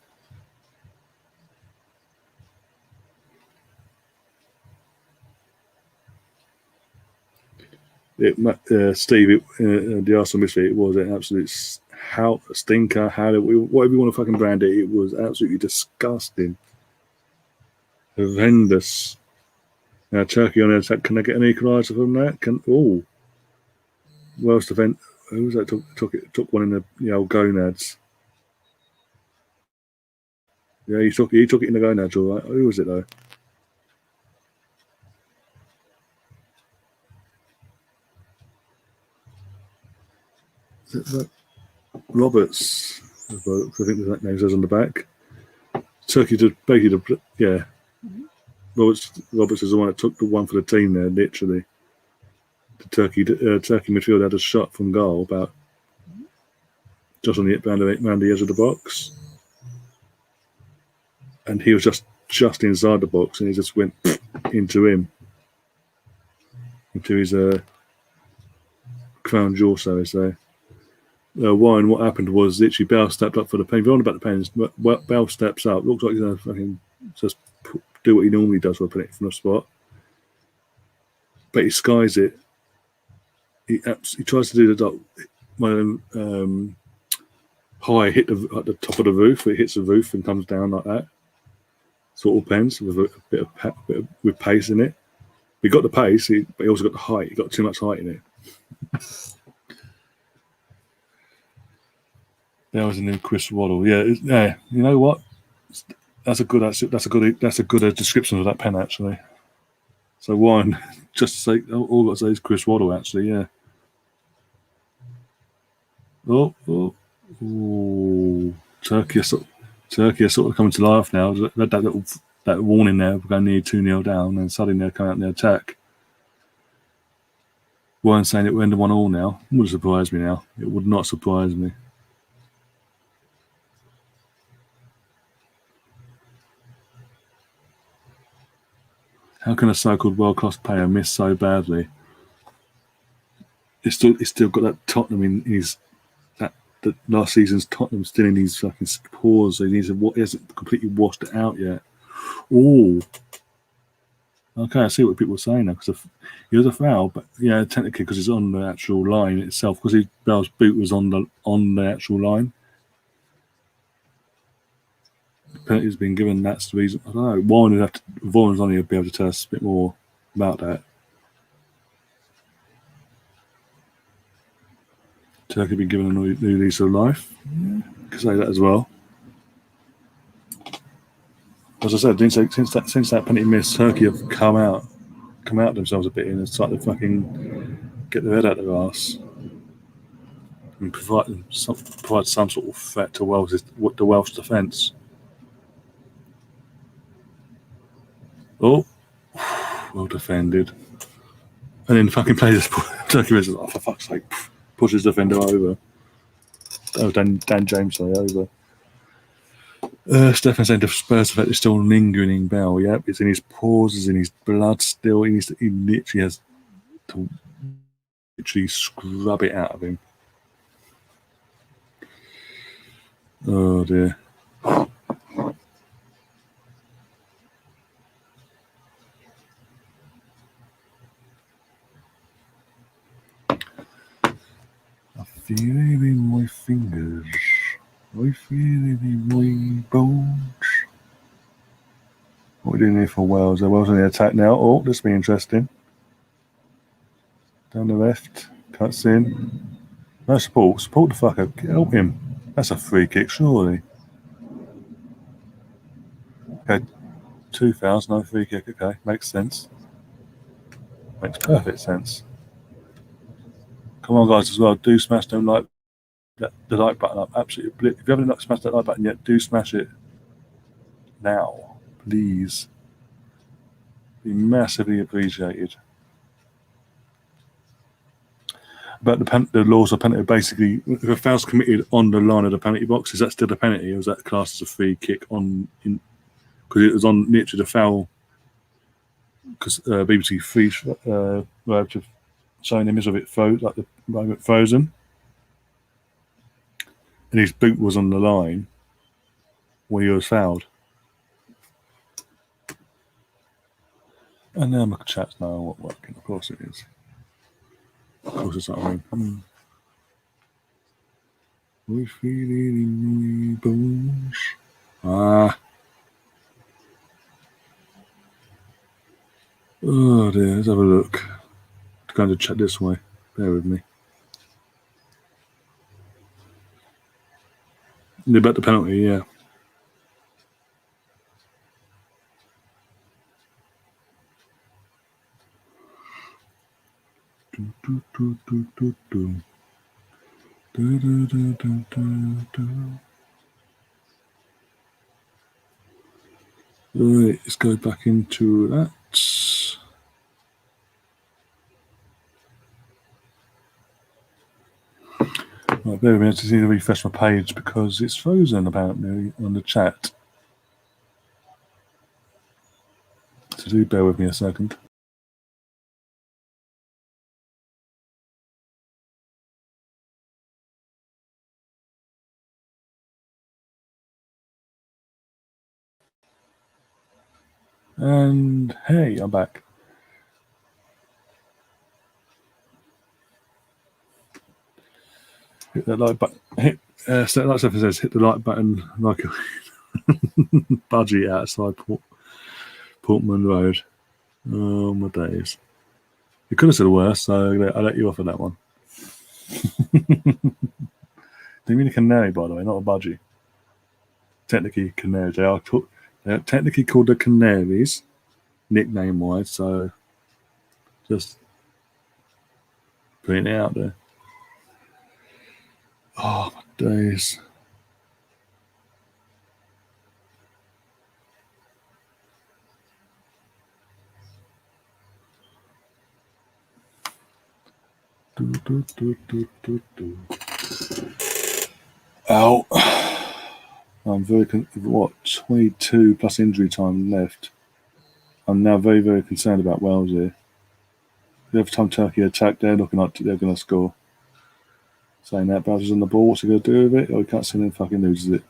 Steve, the Arsenal mystery, it was an absolute stinker. Whatever you want to fucking brand it, it was absolutely disgusting, horrendous. Now Turkey on the attack. Can I get an equaliser from that? Welsh defence. Who was that? Took one in the old gonads. Yeah, he took it in the gonads. All right. Who was it though? Roberts, I think that name says on the back. Turkey did basically, yeah. Roberts is the one that took the one for the team there, literally. The Turkey midfield had a shot from goal about just on the around the edge of the box, and he was just inside the box, and he just went into his crown jewel, so to say. Wine, what happened was literally Bell stepped up for the pen. If you're on about the pens, Bell steps up. Looks like he's going to fucking just do what he normally does with putting it from the spot. But he skies it. He tries to do the high hit at the top of the roof. It hits the roof and comes down like that. Sort of pens with a bit of pace in it. He got the pace, but he also got the height. He got too much height in it. There was a new Chris Waddle. Yeah. You know what? That's a good description of that pen actually. So one, just to say, all I've got to say is Chris Waddle actually. Yeah. Oh. Turkey are sort of coming to life now. That warning there, we're going near 2-0 down, and suddenly they're coming out in the attack. Warren saying it will end in 1-1 now. It wouldn't surprise me now. It would not surprise me. How can a so-called world-class player miss so badly? He's still got that Tottenham in his that last season's Tottenham still in his fucking pores. So he hasn't completely washed it out yet. Oh, okay. I see what people are saying now because it was a foul, but yeah, technically because it's on the actual line itself. Because Bell's boot was on the actual line. The penalty's been given. That's the reason. I don't know. Warren's only be able to tell us a bit more about that. Turkey been given a new lease of life. Yeah, can say that as well. As I said, since that penalty miss, Turkey have come out themselves a bit and started to fucking get their head out their ass and provide some sort of threat to the Welsh defence. Oh, well defended. And then fucking plays Turkey versus, oh, for fuck's sake, pushes defender over. Oh, Dan James, sorry, over. Stefan saying the Spurs effect is still lingering in Bell. Yep, it's in his pores, it's in his blood still. He literally has to scrub it out of him. Oh dear. I feel it in my fingers. I feel it in my bones. What are we doing here for Wales? Are Wales on the attack now? Oh, this will be interesting. Down the left, cuts in. No support. Support the fucker. Help him. That's a free kick, surely. Okay, 2 fouls, no free kick. Okay, makes sense. Makes perfect sense. Come on, guys, as well. Do smash the like button up. Absolutely. If you haven't smashed that like button yet, do smash it now, please. Be massively appreciated. But the laws of penalty, basically, if a foul's committed on the line of the penalty box, is that still a penalty, or is that classed as a free kick because it was on literally the foul? Because BBC Three were able to show an image of it like the moment frozen, and his boot was on the line where he was fouled. And now my chat's not working. Of course it is. Of course it's not working. We feel it in my bones. Oh dear, let's have a look. I'm going to check this way. Bear with me. About the penalty, yeah. Right, let's go back into that. Right, bear with me. I just need to refresh my page because it's frozen apparently on the chat. So do bear with me a second. And hey, I'm back. Hit that like button. Like Stephen says, hit the like button like a budgie outside Portman Road. Oh my days! You could have said worse, so I'll let you off on that one. They mean a canary, by the way, not a budgie. Technically, canaries. They're technically called the Canaries, nickname-wise. So just putting it out there. Oh my days! Ow. I'm very 22 plus injury time left. I'm now very, very concerned about Wales here. Every time Turkey attack, they're looking like they're going to score. Saying that, Bowser's on the ball. What's he going to do with it? Oh, he can't see him fucking loses it.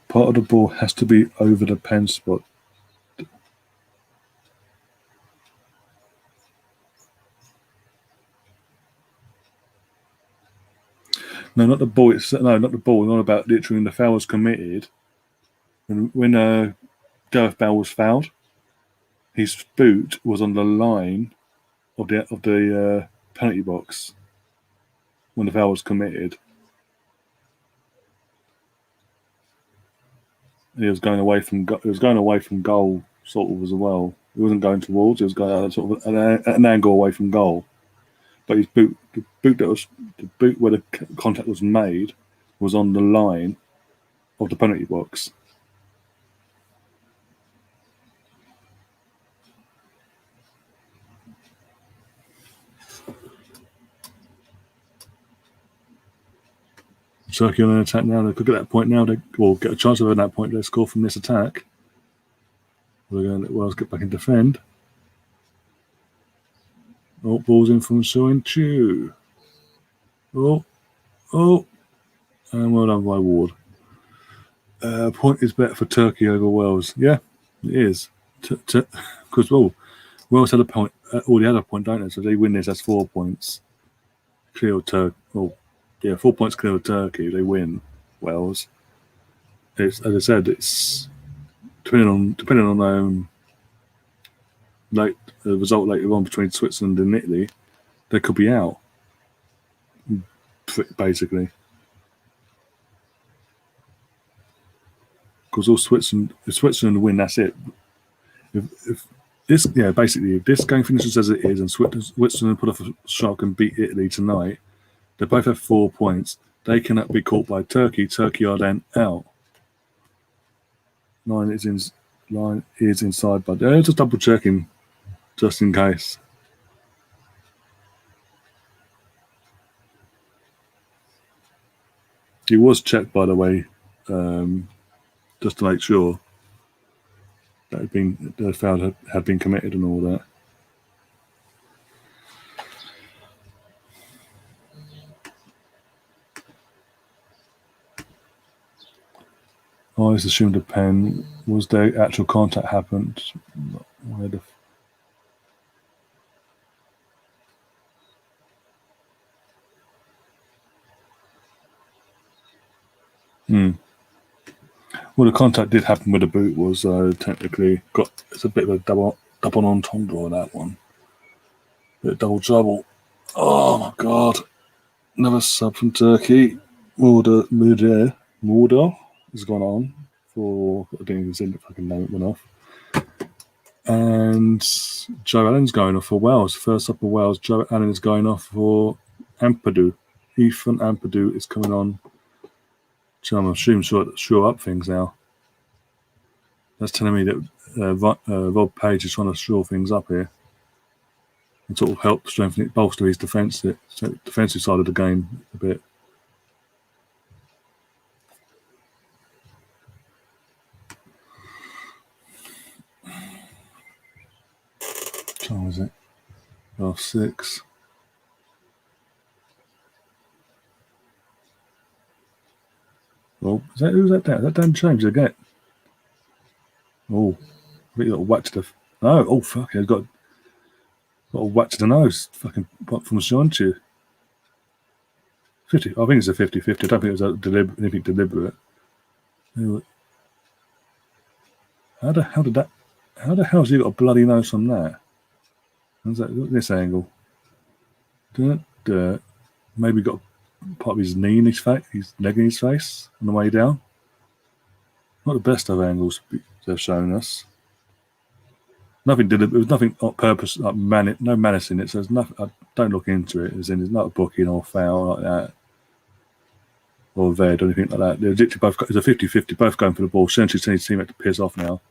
Part of the ball has to be over the pen spot. No, not the ball. No, not the ball. Not about literally when the foul was committed. When Gareth Bale was fouled, his boot was on the line of the penalty box when the foul was committed. He was going away from goal, sort of, as well. He wasn't going towards. He was going at sort of an angle away from goal. But his boot, the boot where the contact was made, was on the line of the penalty box. Turkey on an attack now. They could get that point now. They will get a chance of that point. They score from this attack. We're going to let Wales get back and defend. Oh, ball's in from Sointu. Oh, and well done by Ward. Point is better for Turkey over Wales. Yeah, it is. Because Wales had a point. Already had a point, don't they? So they win this. That's 4 points. Clear of Turkey. Oh, yeah, 4 points clear of Turkey. They win. Wales. It's, as I said, it's depending on the result later on between Switzerland and Italy, they could be out. Basically. Because if Switzerland win, that's it. If this game finishes as it is, and Switzerland put off a shock and beat Italy tonight, they both have 4 points. They cannot be caught by Turkey. Turkey are then out. Line is inside, but they're just double checking, just in case. He was checked, by the way, just to make sure that the foul had been committed and all that. I always assumed the pen was the actual contact happened. Where the Well, the contact did happen with the boot. Was technically it's a bit of a double entendre on that one. Bit of double trouble. Oh my god! Another sub from Turkey. Mulder has gone on for, I didn't even see the fucking name, it went off. And Joe Allen's going off for Wales. First up for Wales, Joe Allen is going off for Ampadu. Ethan Ampadu is coming on. So I'm assuming shore up things now. That's telling me that Rob Page is trying to shore things up here and sort of help strengthen it, bolster his defensive side of the game a bit. What was it? 6. Well, who's that down? Is that Dan James again? Oh, I think he got a whack to the. Oh, fuck! He's got a whack to the nose. Fucking from Sointu. 50. I think it's a 50-50. I don't think it was anything deliberate. How the hell has he got a bloody nose from that? How's that? Look at this angle. Maybe got part of his knee in his face, his leg in his face on the way down. Not the best of angles they've shown us. Nothing did it. There was nothing on purpose, like no malice in it. So there's nothing. I don't look into it. There's not a booking or foul like that. or Ved or anything like that. They're literally both, it's a 50-50, both going for the ball. Essentially telling his teammate to piss off now.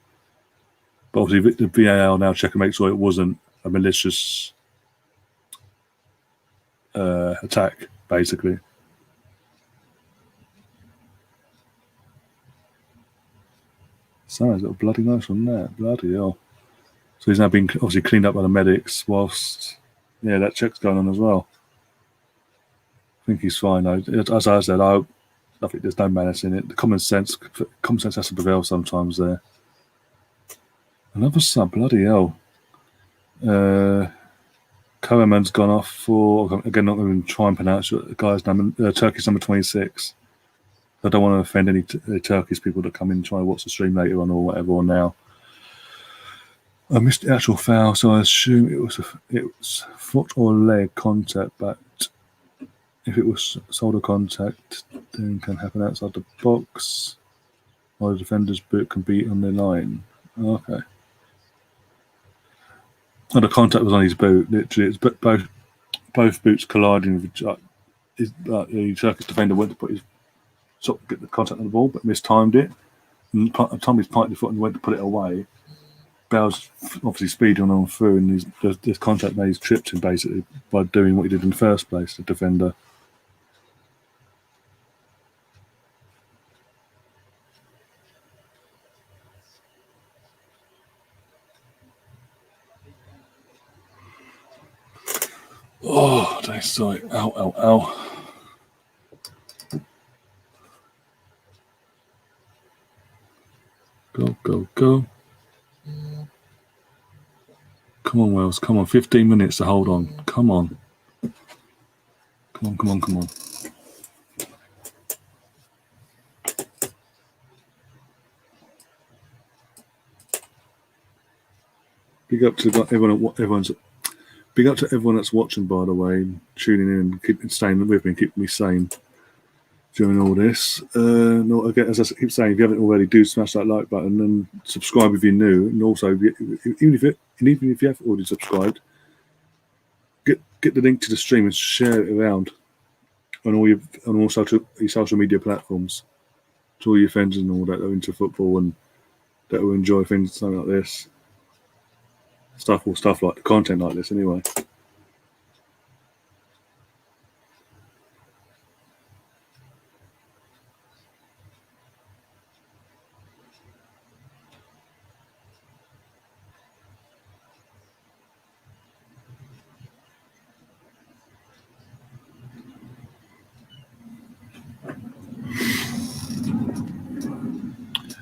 But obviously the VAR now check and make sure it wasn't a malicious attack, basically. Sounds a bloody nice one there. Bloody hell. So he's now been obviously cleaned up by the medics whilst, that check's going on as well. I think he's fine though. As I said, I think there's no malice in it. The common sense has to prevail sometimes there. Another sub, bloody hell. Koeman's gone off for, again, not going to try and pronounce the guy's name, Turkish number 26. I don't want to offend any Turkish people that come in and try to watch the stream later on or whatever, or now. I missed the actual foul, so I assume it was foot or leg contact, but if it was shoulder contact, then it can happen outside the box, or the defender's boot can be on the line. Okay. And the contact was on his boot, literally. It's both boots colliding with each other. The Turkish defender went to put his get the contact on the ball, but mistimed it. And Tommy's piked the foot and went to put it away. Bell's obviously speeding on through, and this contact made he's tripped him basically by doing what he did in the first place, the defender. Oh, that's sorry. Ow, ow, ow. Go, go, go. Come on, Wells. Come on. 15 minutes to hold on. Come on. Come on, come on, come on. Big up to everyone. Big up to everyone that's watching, by the way, tuning in, staying with me, and keeping me sane during all this. Again, as I keep saying, if you haven't already, do smash that like button and subscribe if you're new. And also, even if you have already subscribed, get the link to the stream and share it around on all your social media platforms to all your friends and all that are into football and that will enjoy things something like this. Stuff like the content like this anyway.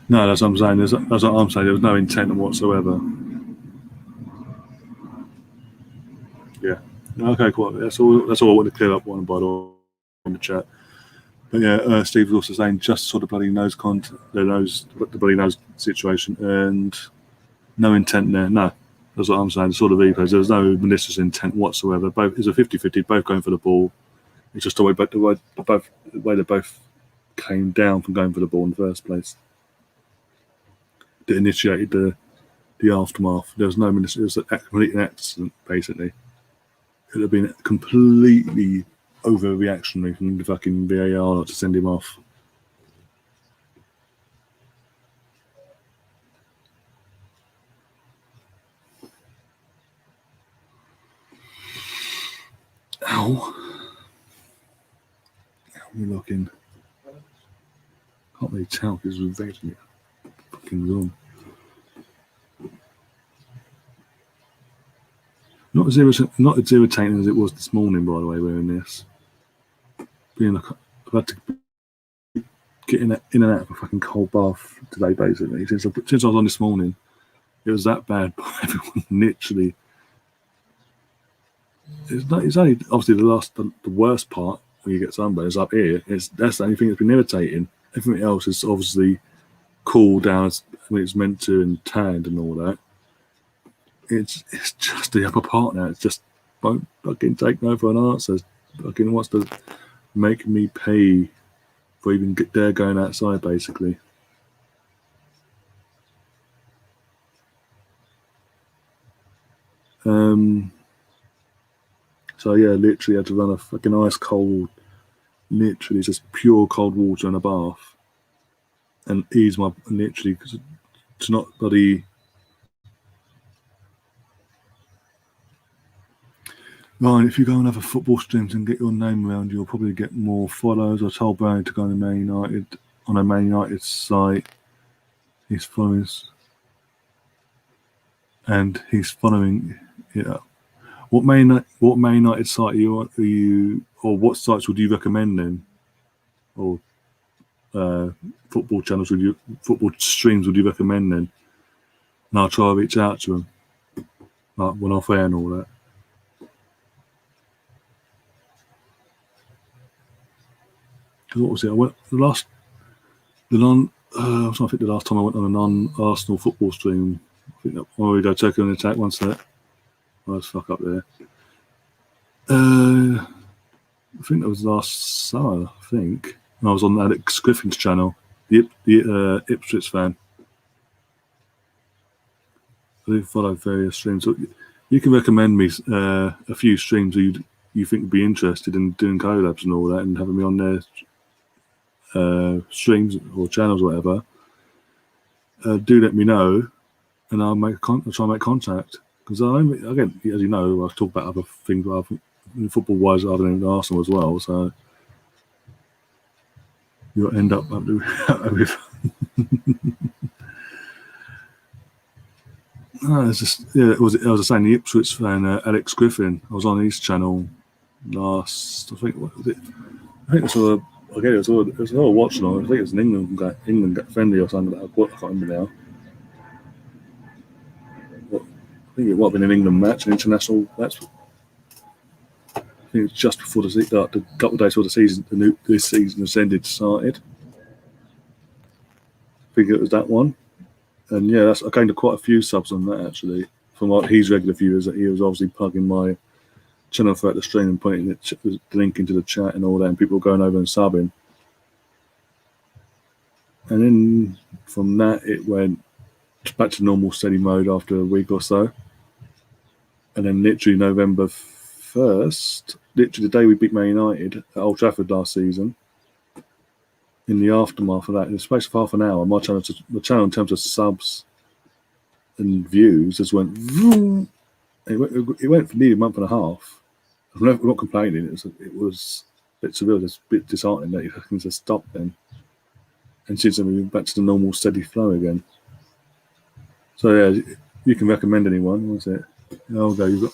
No, that's what I'm saying. That's what I'm saying. There was no intent whatsoever. Yeah. Okay, cool. That's all I want to clear up one by the way in the chat. But yeah, Steve was also saying just saw the bloody nose the bloody nose situation and no intent there. No, that's what I'm saying. Saw the replays. There was no malicious intent whatsoever. Both it's a 50-50, both going for the ball. It's just the way they both came down from going for the ball in the first place that initiated the aftermath. There was no malicious. It was a complete accident, basically. It would have been completely overreactionary from the fucking VAR not to send him off. Ow. How are we looking? Can't really tell because we're very fucking wrong. Not as irritating as it was this morning, by the way, wearing this. I've had to get in and out of a fucking cold bath today, basically. Since I was on this morning, it was that bad. Everyone literally. It's only obviously the worst part when you get sunburned is up here. That's the only thing that's been irritating. Everything else is obviously cooled down when it's meant to and tanned and all that. It's just the upper part now. It's just won't fucking take no for an answer. Fucking wants to make me pay for even dare going outside, basically. So yeah, literally had to run a fucking ice cold literally just pure cold water and a bath, and ease my literally because to not bloody. Ryan, if you go and have a football streams and get your name around, you'll probably get more followers. I told Barry to go on a Man United site. He's following, and he's following. Yeah. What Man United site are you, or what sites would you recommend then, or football channels football streams would you recommend then? And I'll try to reach out to them, like when I'm fair and all that. What was it? I went I was trying to think the last time I went on a non-Arsenal football stream. I think that we go Turkey on the attack once that. I was fuck up there. I think that was last summer. I think and I was on Alex Griffin's channel, the Ipswich fan. I do follow various streams. So you can recommend me a few streams you think would be interested in doing collabs and all that, and having me on their streams or channels or whatever. Do let me know, and I'll try and make contact. Because again, as you know, I talk about other things football-wise other than Arsenal as well. So you'll end up with. No, it's just I was saying the Ipswich fan, Alex Griffin. I was on his channel last. I think what was it? I think it was it was all Watchalong. I think it was an England friendly or something. I can't remember now. I think it might have been an England match, an international match. I think it's just before the couple of days before this season has started. I think it was that one. And yeah, I gained quite a few subs on that actually from like his regular viewers. That he was obviously plugging my channel throughout the stream and putting the link into the chat and all that, and people were going over and subbing. And then from that, it went back to normal steady mode after a week or so. And then literally November 1st, literally the day we beat Man United at Old Trafford last season. In the aftermath of that, in the space of half an hour, my channel in terms of subs and views just went. Vroom. It went for nearly a month and a half. I'm not complaining. It was a bit surreal, just a bit disheartening that it just stopped then. And since then, we went back to the normal steady flow again. So yeah, you can recommend anyone. What's it? I'll go. You've got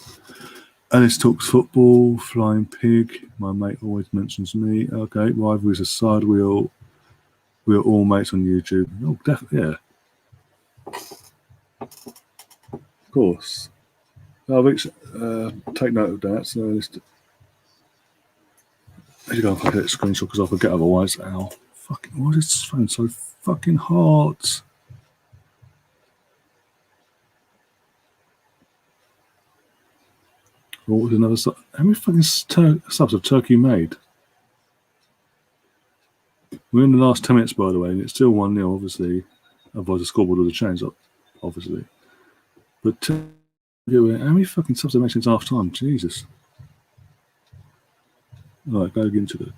Alice Talks Football, Flying Pig. My mate always mentions me. Okay, Rivalries aside, we're all mates on YouTube. Oh, definitely, yeah. Of course. I'll take note of that. So I should go and get a screenshot because I forget otherwise. Ow. Fucking, why is this phone so fucking hot? What was another sub? How many fucking subs have Turkey made? We're in the last 10 minutes, by the way, and it's still 1-0, obviously. Otherwise, the scoreboard would have changed, obviously. But how many fucking subs have they made since half time? Jesus. All right, go into it.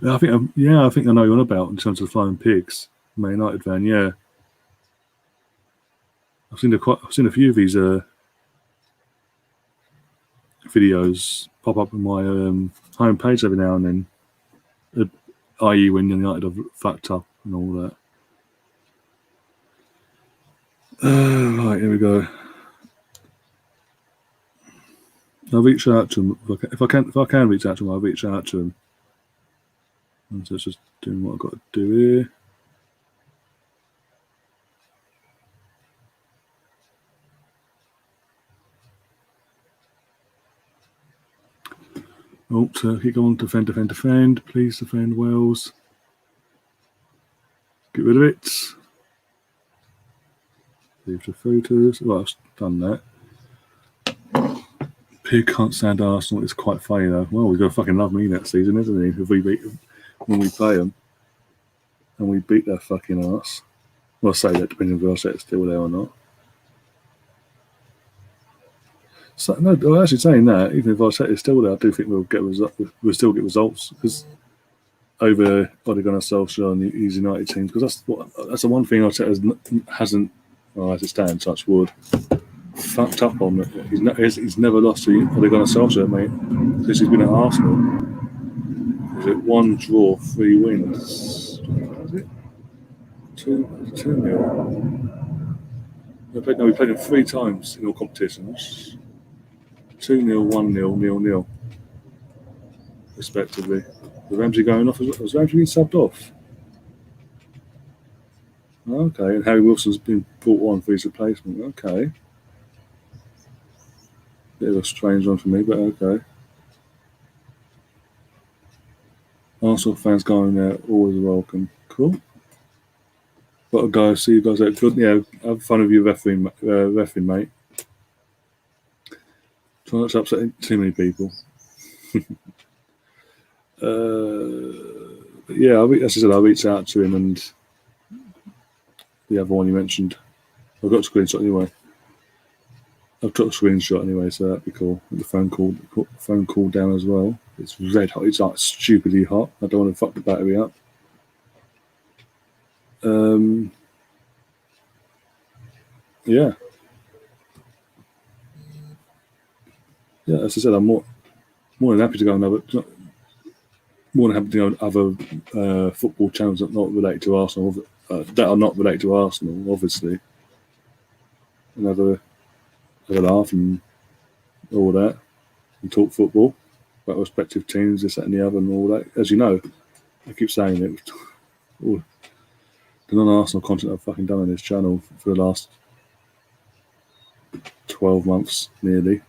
I think I know you're on about in terms of Flying Pigs, Man United fan. Yeah, I've seen a few of these videos pop up on my homepage every now and then, i.e. when United have fucked up and all that. Right, here we go. I'll reach out to him if I can reach out to him. I'll reach out to him. And so it's just doing what I've got to do here. Oh, Turkey, go on, defend. Please defend Wales. Get rid of it. Leave the photos. Well, I've done that. Pig can't stand Arsenal. It's quite funny though. Well, we've got to fucking love me that season, isn't he? If we beat them, when we play them, and we beat their fucking arse. Well, I say that depending on if I say it's still there or not. So, no, well, actually saying that, even if Arteta's still there, I do think we'll still get results because over Odegaard and Solskjaer and these United teams, because that's the one thing Arteta hasn't, as it stands, touch wood, fucked up on. He's never lost to Odegaard and Solskjaer, mate, since he's been at Arsenal. Is it 1 draw, 3 wins? Is it 2-0? We played him 3 times in all competitions. 2-0, 1-0, 0-0, respectively. Was Ramsey going off? Was Ramsey being subbed off? Okay, and Harry Wilson's been brought on for his replacement. Okay. Bit of a strange one for me, but okay. Arsenal fans going there, always welcome. Cool. Got to go. See you guys out. Good. Yeah, have fun with your refereeing, mate. Try not to upset too many people. But yeah, as I said, I reached out to him and the other one you mentioned. I've got a screenshot anyway. I've got a screenshot anyway, so that'd be cool. The phone call down as well. It's red hot. It's like stupidly hot. I don't want to fuck the battery up. Yeah. Yeah, as I said, I'm more than happy to go on other football channels that are not related to Arsenal, obviously, and have a laugh and all that, and talk football about respective teams, this, that, and the other, and all that. As you know, I keep saying it. All the non-Arsenal content I've fucking done on this channel for the last 12 months, nearly.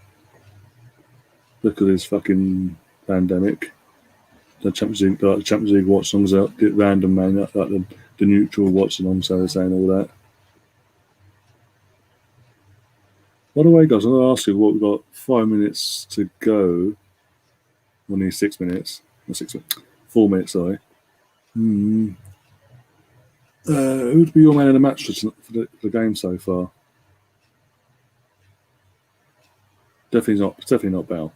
Look at this fucking pandemic. The Champions League watch-alongs out, get random, man, like the neutral watch-along, so they're saying all that. By the way, guys, I'm going to ask you what we've got 5 minutes to go. Well, nearly 6 minutes. 4 minutes, sorry. Who would be your man of the match for the game so far? Definitely not Bell.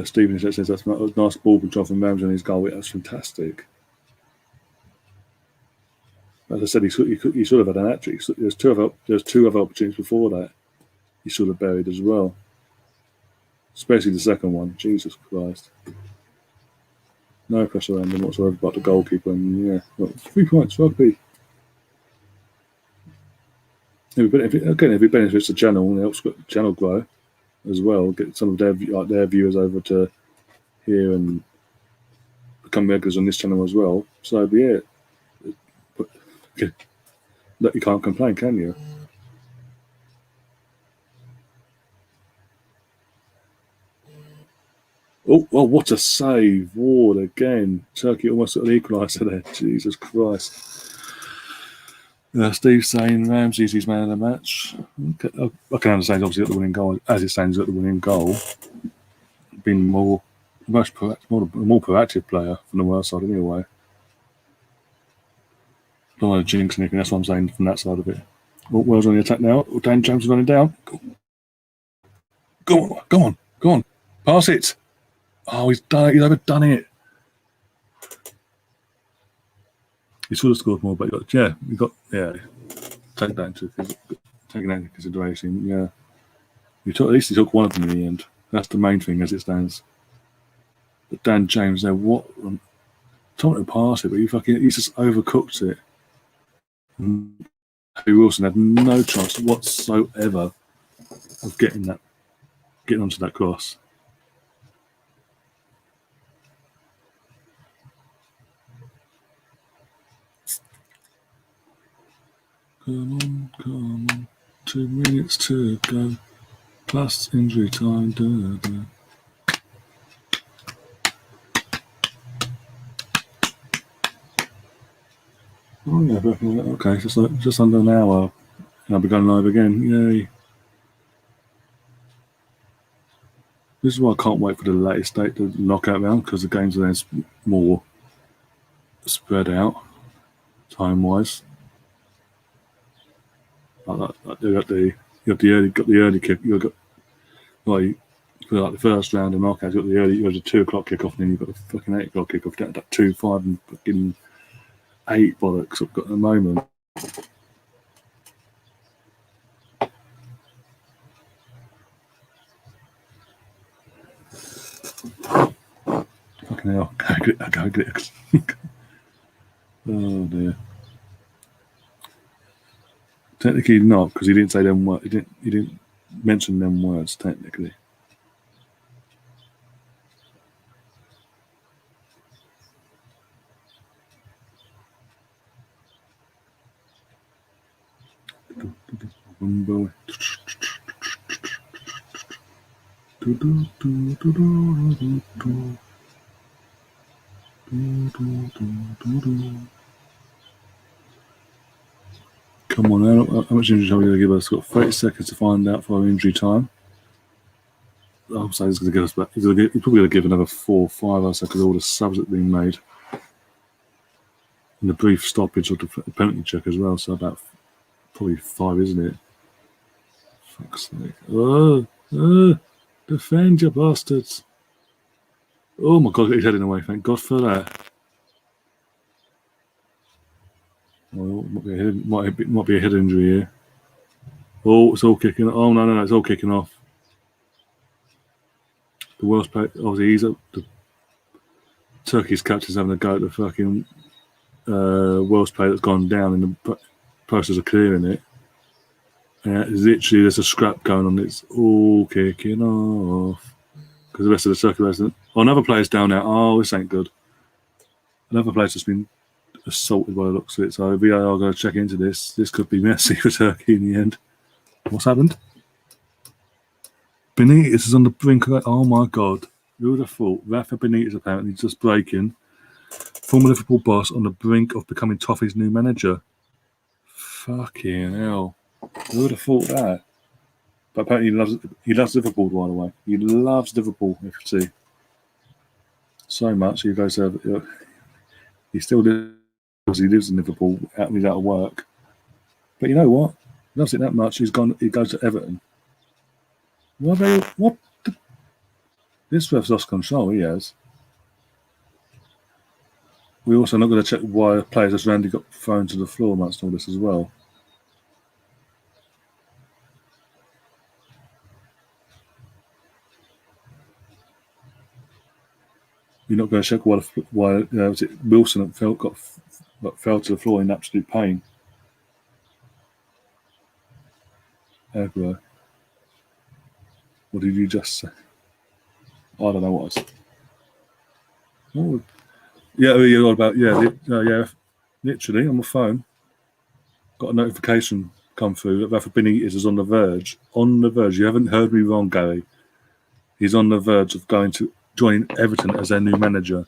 Stephen says that's a nice ball control from Ramsey on his goal. That's fantastic. As I said, he should have had an hat-trick. There's two other opportunities before that he should have buried as well. Especially the second one. Jesus Christ. No pressure around him whatsoever but the goalkeeper. And yeah, well, 3 points, rugby. If it benefits the channel and helps the channel grow as well, get some of their viewers over to here and become regulars on this channel as well, so be it. But you can't complain, can you? Oh, well, what a save. Ward again. Turkey almost got an equaliser there. Jesus Christ. Steve saying Ramsey's his man of the match. Okay. I can understand, obviously, got the winning goal. As it stands, got the winning goal. Been more proactive player from the worst side anyway. Don't want to jinx anything, that's what I'm saying from that side of it. Wales on the attack now. Dan James is running down. Go on. Pass it. Oh, he's done it. He's overdone it. He should have scored more, but take that into consideration. Yeah, at least he took one of them in the end. That's the main thing as it stands. But Dan James there, what? Told him to pass it, but he just overcooked it. Harry Wilson had no chance whatsoever of getting onto that cross. Come on. 2 minutes to go. Plus injury time. Oh yeah, okay, just under an hour. And I'll be going live again. Yay. This is why I can't wait for the latest date, the knockout round, because the games are then more spread out, time-wise. You got the early kick. You got like the first round of knockouts. You got you got the 2 o'clock kickoff, and then you've got the fucking 8 o'clock kickoff. Down to 2, 5, and fucking 8 bollocks I've got at the moment. Fucking hell, I can't get it. Oh dear. Technically not, because he didn't say them words. He didn't mention them words technically. Come on, how much injury time are you going to give us? We've got 30 seconds to find out for our injury time. I'll say he's going to give us back. He's probably going to give another 4 or 5 hours because all the subs that are being made. And the brief stoppage of the penalty check as well, so about probably 5, isn't it? Fuck's sake. Defend, you bastards. Oh my god, he's heading away, thank god for that. Well, might be a head injury here. Oh, it's all kicking. Oh no, it's all kicking off. The Welsh player, obviously, the Turkey's captain's having a go at the fucking Welsh player that's gone down in the process of clearing it. Literally, there's a scrap going on. It's all kicking off because the rest of the Turkey resident. Oh, another player's down now. Oh, this ain't good. Another player's just been assaulted by the looks of it. So VAR are going to check into this. This could be messy for Turkey in the end. What's happened? Benitez is on the brink of that. Oh my god. Who would have thought? Rafa Benitez apparently just breaking. Former Liverpool boss on the brink of becoming Toffee's new manager. Fucking hell. Who would have thought that? But apparently he loves Liverpool, by the way. He loves Liverpool FC. So much he goes he still lives. He lives in Liverpool. He's out of work. But you know what? He loves it that much. He goes to Everton. What? This ref's lost control. He has. We're also not going to check why players as Randy got thrown to the floor amongst all this as well. You're not going to check why was it Wilson fell to the floor in absolute pain. Aguero. What did you just say? I don't know what I said. Oh, yeah, you're all about literally on my phone. Got a notification come through that Rafa Benitez is on the verge. On the verge. You haven't heard me wrong, Gary. He's on the verge of going to join Everton as their new manager.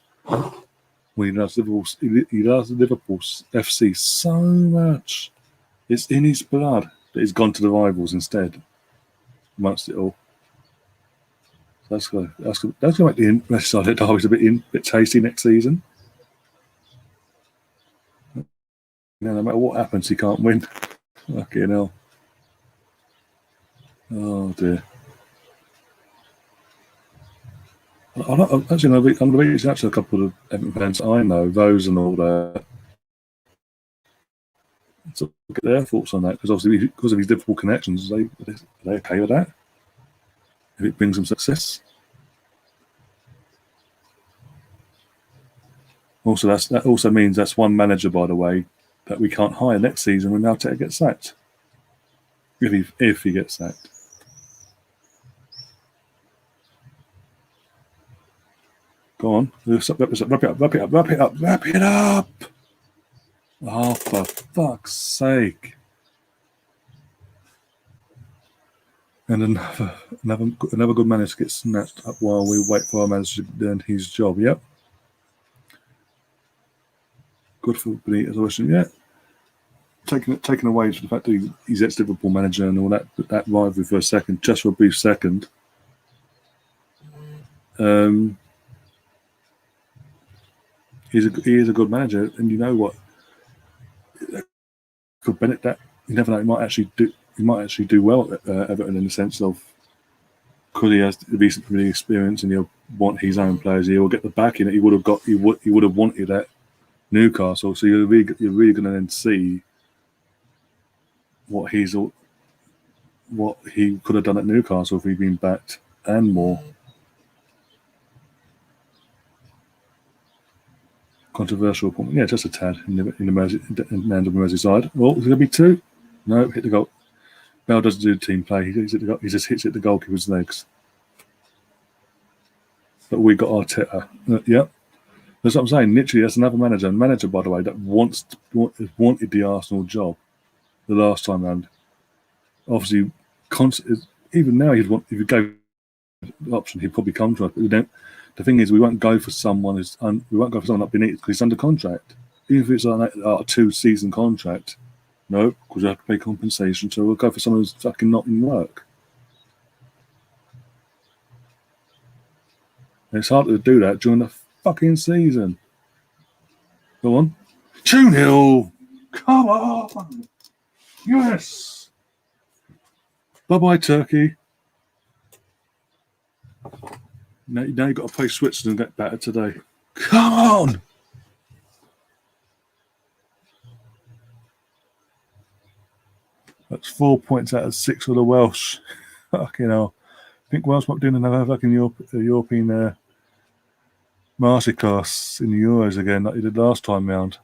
When he loves Liverpool FC so much. It's in his blood that he's gone to the rivals instead. Amongst it all. That's going to make the rest side of Derby's a bit tasty next season. No matter what happens, he can't win. Fucking hell. Oh dear. I'm going to reach out to a couple of Everton fans I know, those and all that. So get their thoughts on that, because obviously because of his Liverpool connections, are they okay with that? If it brings them success. Also, that also means that's one manager, by the way, that we can't hire next season when Arteta gets sacked. If he gets sacked. Go on. Wrap it up. Oh, for fuck's sake. And another good manager gets snatched up while we wait for our manager to learn his job. Yep. Good for Benitez, obviously. Yeah. Taken away from the fact that he's ex-Liverpool manager and all that rivalry for a second, just for a brief second. He is a good manager, and you know what? you never know. He might actually do well at Everton in the sense of because he has the recent Premier League experience and he'll want his own players. He will get the backing that he would have got. He would have wanted at Newcastle. So you're really going to then see what he could have done at Newcastle if he'd been backed and more. Controversial appointment. Yeah, just a tad in the Merseyside. Oh, is it going to be two? No, hit the goal. Bell doesn't do team play. He just hits it the goalkeeper's legs. But we got Arteta. Yep. That's what I'm saying. Literally, that's another manager. A manager, by the way, that wanted the Arsenal job the last time round. Obviously, even now, if you go the option, he'd probably come to us. But we don't. The thing is, we won't go for someone up beneath because he's under contract. Even if it's a 2-season contract, no, because we have to pay compensation. So we'll go for someone who's fucking not in work. And it's hard to do that during the fucking season. Go on. 2-0. Come on. Yes. Bye-bye, Turkey. Now you've got to play Switzerland and get better today. Come on! That's 4 points out of 6 for the Welsh. Fucking hell. I think Welsh might be doing another fucking European masterclass in the Euros again like he did last time round.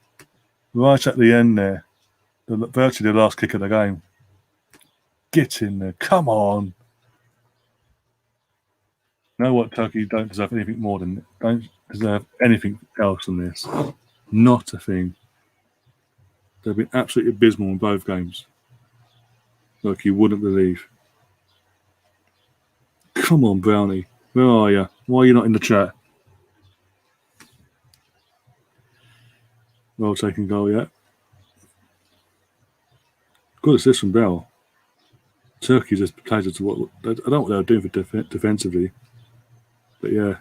Right at the end there. Virtually the last kick of the game. Get in there. Come on. You know what, Turkey don't deserve anything more than don't deserve anything else than this. Not a thing. They've been absolutely abysmal in both games. Like you wouldn't believe. Come on, Brownie. Where are you? Why are you not in the chat? Well taken goal yet. Good assist from Bell. Turkey just plays it to what I don't know what they were doing for defensively. But yeah.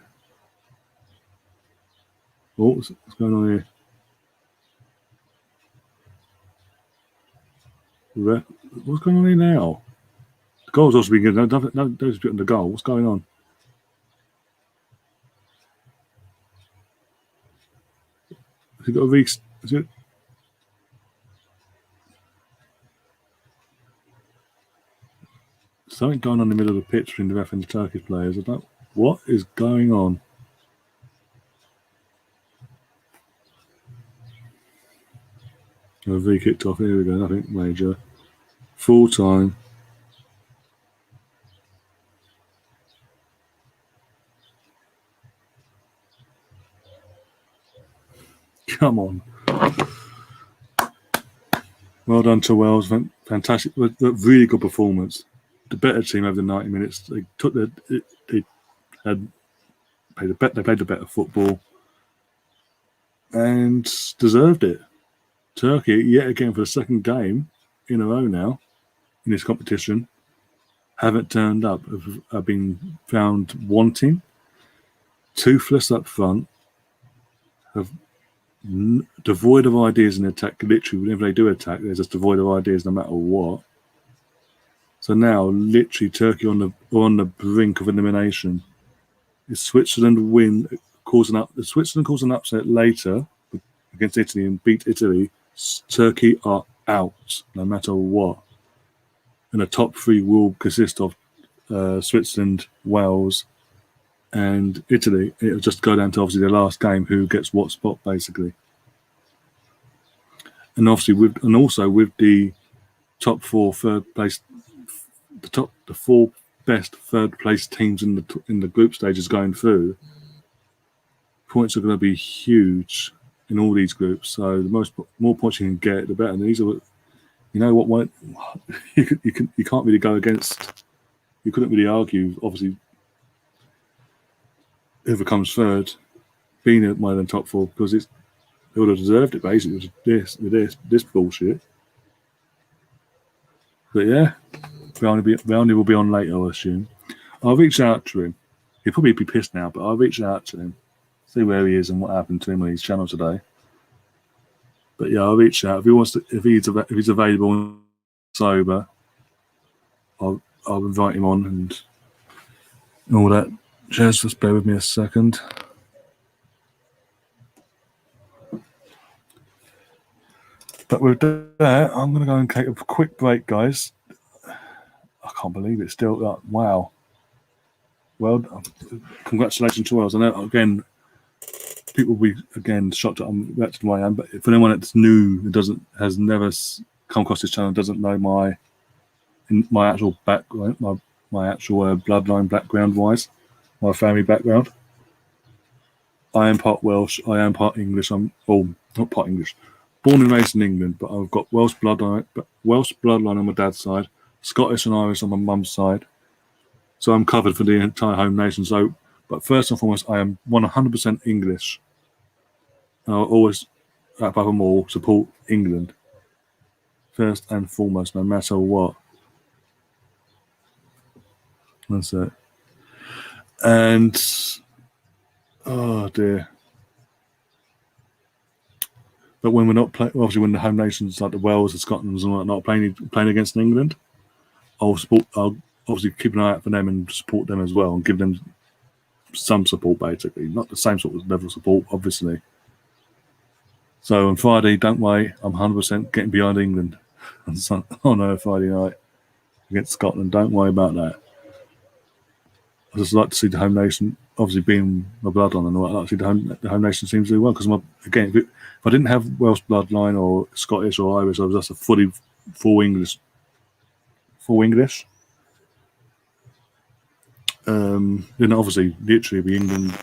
Oh, what's going on here? What's going on here now? The goal's also been good. No dispute on the goal. What's going on? Has he got a Is it? Something going on in the middle of the pitch between the ref and the Turkish players. What is going on? V kicked off. Here we go. Nothing major. Full time. Come on. Well done to Wales. Fantastic. Really good performance. The better team over the 90 minutes. They played the better football and deserved it. Turkey, yet again for the second game in a row now in this competition, haven't turned up, have been found wanting, toothless up front, have devoid of ideas in attack. Literally, whenever they do attack, they're just devoid of ideas no matter what. So now, literally, Turkey on the brink of elimination. If Switzerland Switzerland cause an upset later against Italy and beat Italy, Turkey are out no matter what. And the top three will consist of Switzerland, Wales, and Italy. It'll just go down to obviously the last game who gets what spot basically. And obviously with the top four third place, the four best third place teams in the group stages going through, points are going to be huge in all these groups. So the more points you can get, the better. And these are, you know what, you can't really go against. You couldn't really argue, obviously, whoever comes third being at one of the top four because they would have deserved it basically with this bullshit. But yeah, Brownie will be on later, I assume. I'll reach out to him. He'll probably be pissed now, but I'll reach out to him, see where he is and what happened to him on his channel today. But yeah, I'll reach out if he's available. sober, I'll invite him on and all that. Just bear with me a second. But with that, I'm going to go and take a quick break, guys. I can't believe it's still like, wow. Well, congratulations to us. I know, again, people will be, again, shocked that I'm reacting the way I am, but for anyone that's new, has never come across this channel, doesn't know my actual background, my actual bloodline background-wise, my family background, I am part Welsh, I am part English, not part English, born and raised in England, but I've got Welsh bloodline on my dad's side, Scottish and Irish on my mum's side. So I'm covered for the entire home nation. But first and foremost, I am 100% English. And I'll always, above them all, support England. First and foremost, no matter what. That's it. And, oh dear. But when we're not playing, obviously when the home nations like the Wales and Scotland and whatnot playing against England, I'll obviously keep an eye out for them and support them as well and give them some support, basically. Not the same sort of level of support, obviously. So on Friday, don't wait, I'm 100% getting behind England on Friday night against Scotland. Don't worry about that. I just like to see the home nation, obviously being my bloodline and all that, I like to see the home nation seems to do well. Because, again, if I didn't have Welsh bloodline or Scottish or Irish, I was just a full English. Then obviously, literally, be England.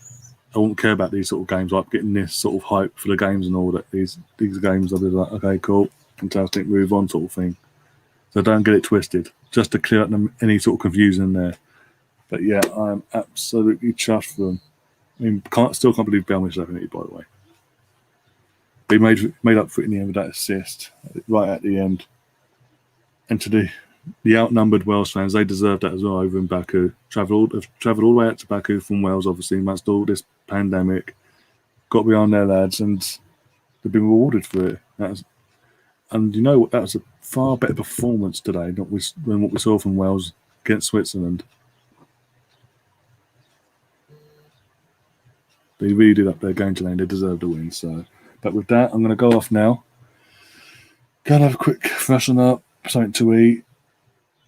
I won't care about these sort of games, like getting this sort of hype for the games and all that. These games, I'll be like, okay, cool, fantastic, move on, sort of thing. So don't get it twisted. Just to clear up any sort of confusion there. But yeah, I'm absolutely chuffed for them. I mean, still can't believe Bell missed that penalty, by the way. They made up for it in the end with that assist right at the end. And to the outnumbered Wales fans, they deserve that as well over in Baku. Travelled all the way out to Baku from Wales, obviously, amongst all this pandemic. Got behind their lads, and they've been rewarded for it. And you know what? That was a far better performance today than what we saw from Wales against Switzerland. They really did up their game today, and they deserved the win. So, but with that, I'm going to go off now. Go and have a quick freshen up, something to eat,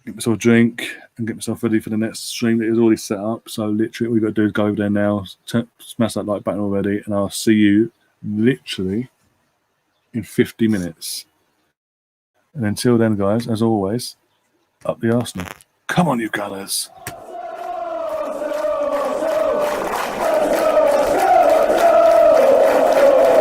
get myself a drink, and get myself ready for the next stream that is already set up. So literally, all we've got to do is go over there now, smash that like button already, and I'll see you literally in 50 minutes. And until then, guys, as always, up the Arsenal. Come on, you Gunners.